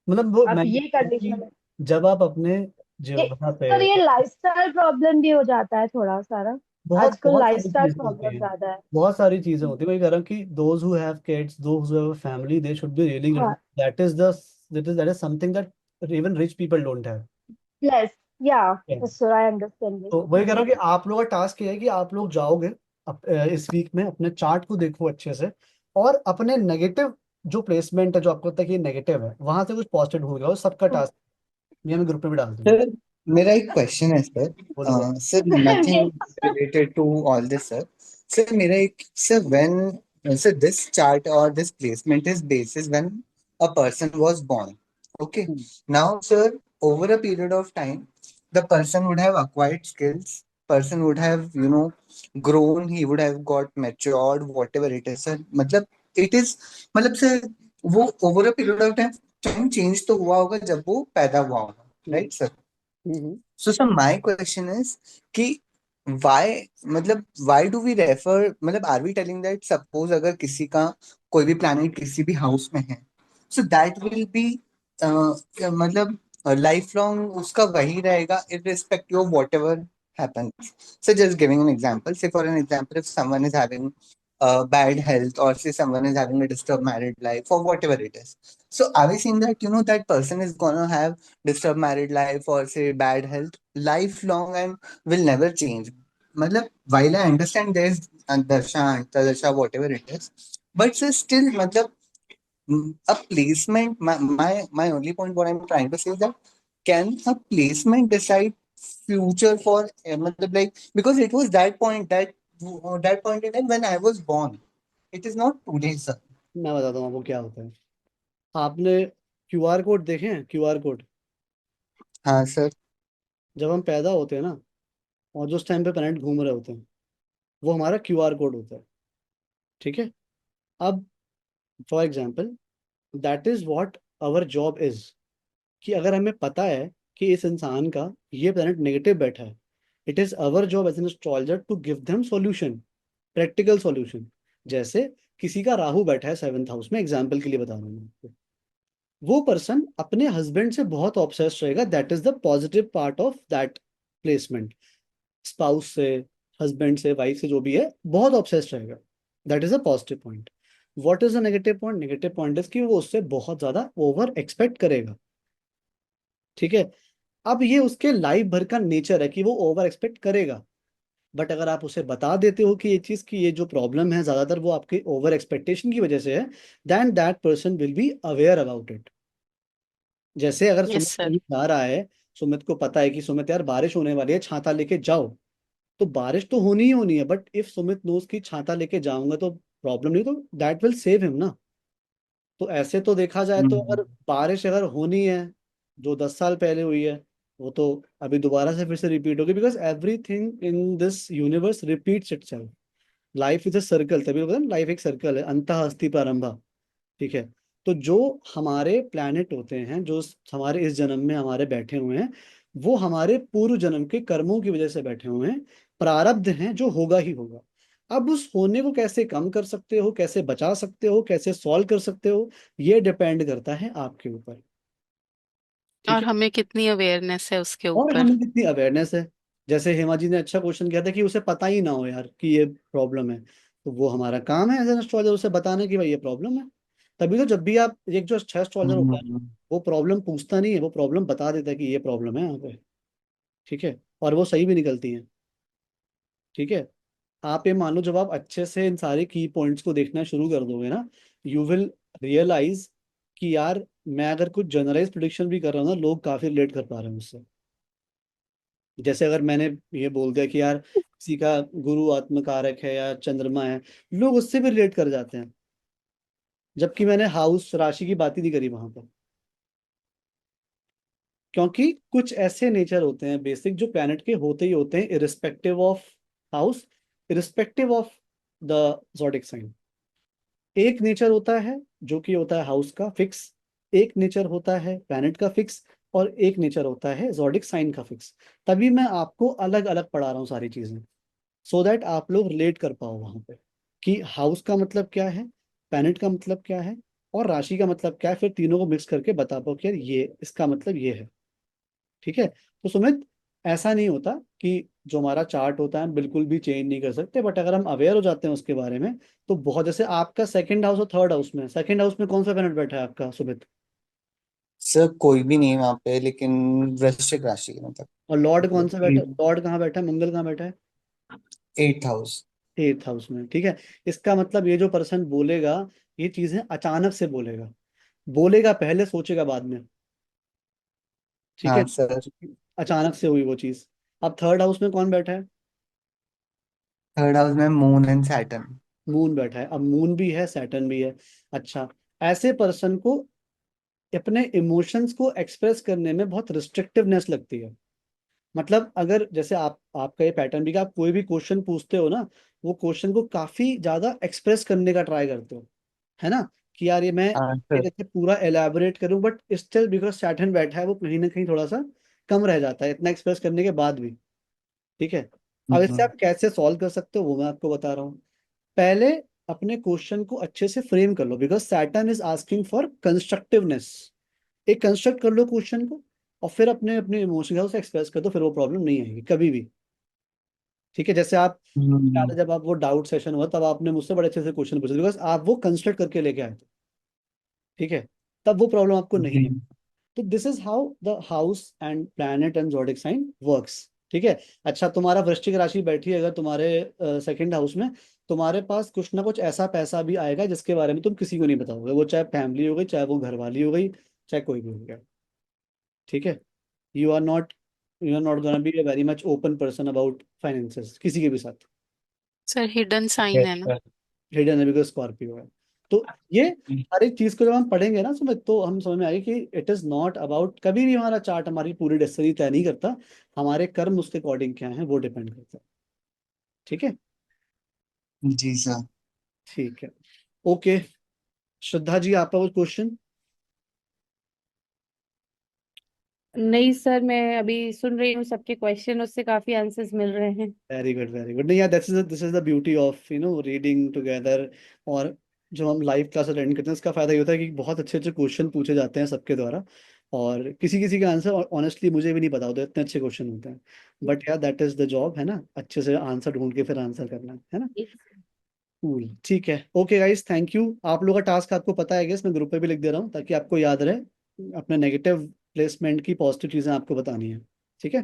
मतलब वो अब मैं ये कि कंडीशन है। जब आप अपने ये जीवन पे, सर ये लाइफस्टाइल प्रॉब्लम भी हो जाता है थोड़ा सारा, बहुत आजकल बहुत सारी लाइफस्टाइल चीजें होती प्रॉब्लम हैं, ज्यादा है। बहुत सारी चीजें होती हैं। मैं कह रहा हूँ कि those who have kids, those who have a family, they should be really grateful. हाँ that is something that even rich people don't have. Yes yeah sir I understand तो वही कह रहा दिस। हूँ कि आप लोगों का टास्क ये है कि आप लोग जाओगे इस वीक में, अपने चार्ट को देखो अच्छे से, और अपने नेगेटिव जो प्लेसमेंट है, जो आपको लगता है कि नेगेटिव है, वहां से कुछ पॉजिटिव ढूंढ वो सबका टास्क। ये मैं ग्रुप में भी डाल दूंगा। सर मेरा एक क्वेश्चन है सर। बोलो बोलो। Sir nothing related to all this sir. Sir मेरा एक sir when sir this chart और this placement is basis when a person was born. Okay. Now sir, over a period of time the person would have acquired skills, person would have grown, he would have got matured, whatever it is sir, मतलब it is मतलब sir वो over a period of time change तो हुआ होगा जब वो पैदा हुआ होगा, right sir? So sir my question is कि व्हाई, मतलब व्हाई डू वी रेफर, मतलब are we telling that suppose अगर किसी का कोई भी प्लैनेट किसी भी हाउस में है, सो दैट विल बी मतलब लाइफ लॉन्ग उसका वही रहेगा irrespective of whatever happens? So just giving an example, say for an example, if someone is having bad health, or say someone is having a disturbed married life, or whatever it is, so are we saying that that person is gonna have disturbed married life or say bad health lifelong and will never change? Matlab, while I understand there's darsha, antardasha, whatever it is, but still, matlab, a placement, my only point what I'm trying to say is that can a placement decide future for matlab, like, because it was that point, that point in time when I was born, it is not today, sir. मैं बताता हूँ आपको क्या होता है। आपने QR code देखे हैं? क्यूआर कोड हाँ सर। जब हम पैदा होते हैं ना, और जो उस टाइम पे प्लेनेट घूम रहे होते हैं, वो हमारा क्यूआर कोड होता है। ठीक है। अब for example, that is what our job is, कि अगर हमें पता है कि इस इंसान का ये प्लेनेट नेगेटिव बैठा है, it is our job as an astrologer to give them solution, practical solution. जैसे किसी का राहु बैठा है 7th हाउस में, एग्जाम्पल के लिए बता रहा हूँ मैं आपको। वो पर्सन अपने हस्बैंड से बहुत ऑब्सेस्ड रहेगा, that is the positive part of that placement. Spouse से, हस्बैंड से, वाइफ से, जो भी है, बहुत ऑब्सेस्ड रहेगा, that is a positive point. What is the negative point? Negative point is कि वो उससे बहुत ज्यादा ओवर एक्सपेक्ट करेगा। ठीक है। अब ये उसके लाइफ भर का नेचर है कि वो ओवर एक्सपेक्ट करेगा। बट अगर आप उसे बता देते हो कि ये चीज की ये जो प्रॉब्लम है ज्यादातर वो आपके ओवर एक्सपेक्टेशन की वजह से है, then that person will be aware about it. जैसे अगर यस सुमित सर। कहीं जा रहा है, सुमित को पता है कि सुमित यार बारिश होने वाली है, छाता लेके जाओ, तो बारिश तो होनी ही होनी है, बट इफ सुमित नोज की छाता लेके जाऊंगा तो प्रॉब्लम नहीं, तो दैट विल सेव हिम ना। तो ऐसे तो देखा जाए तो हम्म। अगर बारिश अगर होनी है, जो 10 साल पहले हुई है, वो तो अभी दोबारा से फिर से रिपीट होगी, because everything in this universe repeats itself. Life is a circle, तभी बोलते हैं लाइफ एक सर्कल है, अंतः अस्ति प्रारंभः। ठीक है। तो जो हमारे प्लैनेट होते हैं, जो हमारे इस जन्म में हमारे बैठे हुए हैं, वो हमारे पूर्व जन्म के कर्मों की वजह से बैठे हुए हैं, प्रारब्ध हैं, जो होगा ही होगा। अब उस होने को कैसे कम कर सकते हो, कैसे बचा सकते हो, कैसे सॉल्व कर सकते हो, ये डिपेंड करता है आपके ऊपर। ठीक और है। हमें कितनी अवेयरनेस है उसके और ऊपर। हमें कितनी अवेयरनेस है। जैसे हेमा जी ने अच्छा क्वेश्चन किया था कि उसे पता ही ना हो यार कि ये प्रॉब्लम है, तो वो हमारा काम है एज एन एस्ट्रोलॉजर उसे बताना कि भाई ये प्रॉब्लम है। तभी तो जब भी आप, एक जो अच्छा एस्ट्रोलॉजर होता है ना, हम्म। वो प्रॉब्लम पूछता नहीं है, वो प्रॉब्लम बता देता है कि ये प्रॉब्लम है यहाँ पे। ठीक है। और वो सही भी निकलती है। ठीक है। आप ये मान लो, जब आप अच्छे से इन सारे की पॉइंट्स को देखना शुरू कर दोगे ना, यू विल रियलाइज कि यार मैं अगर कुछ जनरलाइज प्रिडिक्शन भी कर रहा हूँ ना, लोग काफी रिलेट कर पा रहे हैं उससे। जैसे अगर मैंने ये बोल दिया कि यार किसी का गुरु आत्मकारक है या चंद्रमा है, लोग उससे भी रिलेट कर जाते हैं, जबकि मैंने हाउस राशि की बात ही नहीं करी वहां पर। क्योंकि कुछ ऐसे नेचर होते हैं बेसिक, जो प्लैनेट के होते ही होते हैं, irrespective of house, irrespective of the zodiac sign. एक नेचर होता है जो कि होता है हाउस का फिक्स, एक नेचर होता है प्लैनेट का फिक्स, और एक नेचर होता है ज़ोडिक साइन का फिक्स। तभी मैं आपको अलग अलग पढ़ा रहा हूँ सारी चीजें, सो दैट आप लोग रिलेट कर पाओ वहां पे कि हाउस का मतलब क्या है, प्लैनेट का मतलब क्या है, और राशि का मतलब क्या है, फिर तीनों को मिक्स करके बता पाओ कि यार ये इसका मतलब ये है। ठीक है। तो सुमित, ऐसा नहीं होता कि जो हमारा चार्ट होता है हम बिल्कुल भी चेंज नहीं कर सकते, बट अगर हम अवेयर हो जाते हैं उसके बारे में, तो बहुत, जैसे आपका सेकंड हाउस और थर्ड हाउस में, सेकंड हाउस में कौन सा प्लैनेट बैठा है आपका सुमित? सर कोई भी नहीं है वहां पे, लेकिन वृश्चिक राशि मतलब और लॉर्ड कौन सा बैठा, लॉर्ड कहाँ बैठा है, मंगल कहाँ बैठा है? 8th house. 8th हाउस में। ठीक है। इसका मतलब ये जो पर्सन बोलेगा, ये चीजें अचानक से बोलेगा, बोलेगा पहले, सोचेगा बाद में। ठीक है। हाँ सर। अचानक से हुई वो चीज। अब थर्ड हाउस में कौन बैठा है? 3rd हाउस में मून एंड सैटर्न। मून बैठा है। अब मून भी है, सैटर्न भी है। अच्छा, ऐसे पर्सन को अपने इमोशंस को एक्सप्रेस करने में बहुत रिस्ट्रिक्टिवनेस लगती है। मतलब अगर जैसे आपका ये पैटर्न भी कि आप कोई भी क्वेश्चन पूछते हो ना, वो क्वेश्चन को काफी ज्यादा एक्सप्रेस करने का ट्राई करते हो। है ना, कि यार ये मैं हाँ एक सर। ऐसे पूरा एलैबोरेट करूं, बट स्टिल बिकॉज सैटर्न बैठा है वो कहीं ना कहीं थोड़ा सा कम रह जाता है इतना एक्सप्रेस करने के बाद भी। ठीक है। अब जी। इससे आप कैसे सॉल्व कर सकते हो वो मैं आपको बता रहा हूँ। पहले अपने क्वेश्चन को अच्छे से फ्रेम कर लो, because Saturn is asking for constructiveness. एक कंस्ट्रक्ट कर लो क्वेश्चन को, और फिर अपने अपने इमोशन से एक्सप्रेस कर दो, फिर वो प्रॉब्लम नहीं आएगी कभी भी। ठीक है। जैसे आप हम्म, जब आप वो डाउट सेशन हुआ तब आपने मुझसे बड़े अच्छे से क्वेश्चन पूछे, बिकॉज आप वो कंस्ट्रक्ट करके लेके आए थे। ठीक है। तब वो प्रॉब्लम आपको नहीं जी। है। तो this is how the house and planet and zodiac sign works. ठीक है। अच्छा, तुम्हारा वृश्चिक राशि बैठी है अगर तुम्हारे सेकंड हाउस में, तुम्हारे पास कुछ ना कुछ ऐसा पैसा भी आएगा जिसके बारे में तुम किसी को नहीं बताओगे, वो चाहे फैमिली हो गई, चाहे वो घर वाली हो गई, चाहे कोई भी हो गया। ठीक है। You are not you are not gonna be a very much open person about finances किसी के भी साथ। सर हिडन साइन यस है ना। सर। हिडन है बिकॉज स्कॉर्पियो है। तो ये हर एक चीज को जब हम पढ़ेंगे ना समझ, तो हम समझ में आएगी कि इट इज नॉट अबाउट, कभी भी हमारा चार्ट हमारी पूरी डेस्टिनी तय नहीं करता। हमारे कर्म उसके अकॉर्डिंग क्या है वो डिपेंड करता है। ठीक है। जी सर। ठीक है। ओके। श्रद्धा जी, आपका कुछ क्वेश्चन? नहीं सर, मैं अभी सुन रही हूँ सबके क्वेश्चन, उससे काफी आंसर्स मिल रहे हैं। Very good, very good. नहीं यार, this is the beauty of reading together. और जो हम लाइव क्लास अटेंड करते हैं उसका फायदा ये होता है कि बहुत अच्छे अच्छे क्वेश्चन पूछे जाते हैं सबके द्वारा। और किसी किसी का आंसर ऑनेस्टली मुझे भी नहीं पता होता, इतने अच्छे क्वेश्चन होते हैं। बट यार दैट इज द जॉब, है ना, अच्छे से आंसर ढूंढ के फिर आंसर करना, है ना। कूल। ठीक है। Okay guys, thank you. आप लोगों का टास्क आपको पता है, गेस मैं ग्रुप पे भी लिख दे रहा हूँ ताकि आपको याद रहे, अपने नेगेटिव प्लेसमेंट की पॉजिटिव चीजें आपको बतानी है। ठीक है।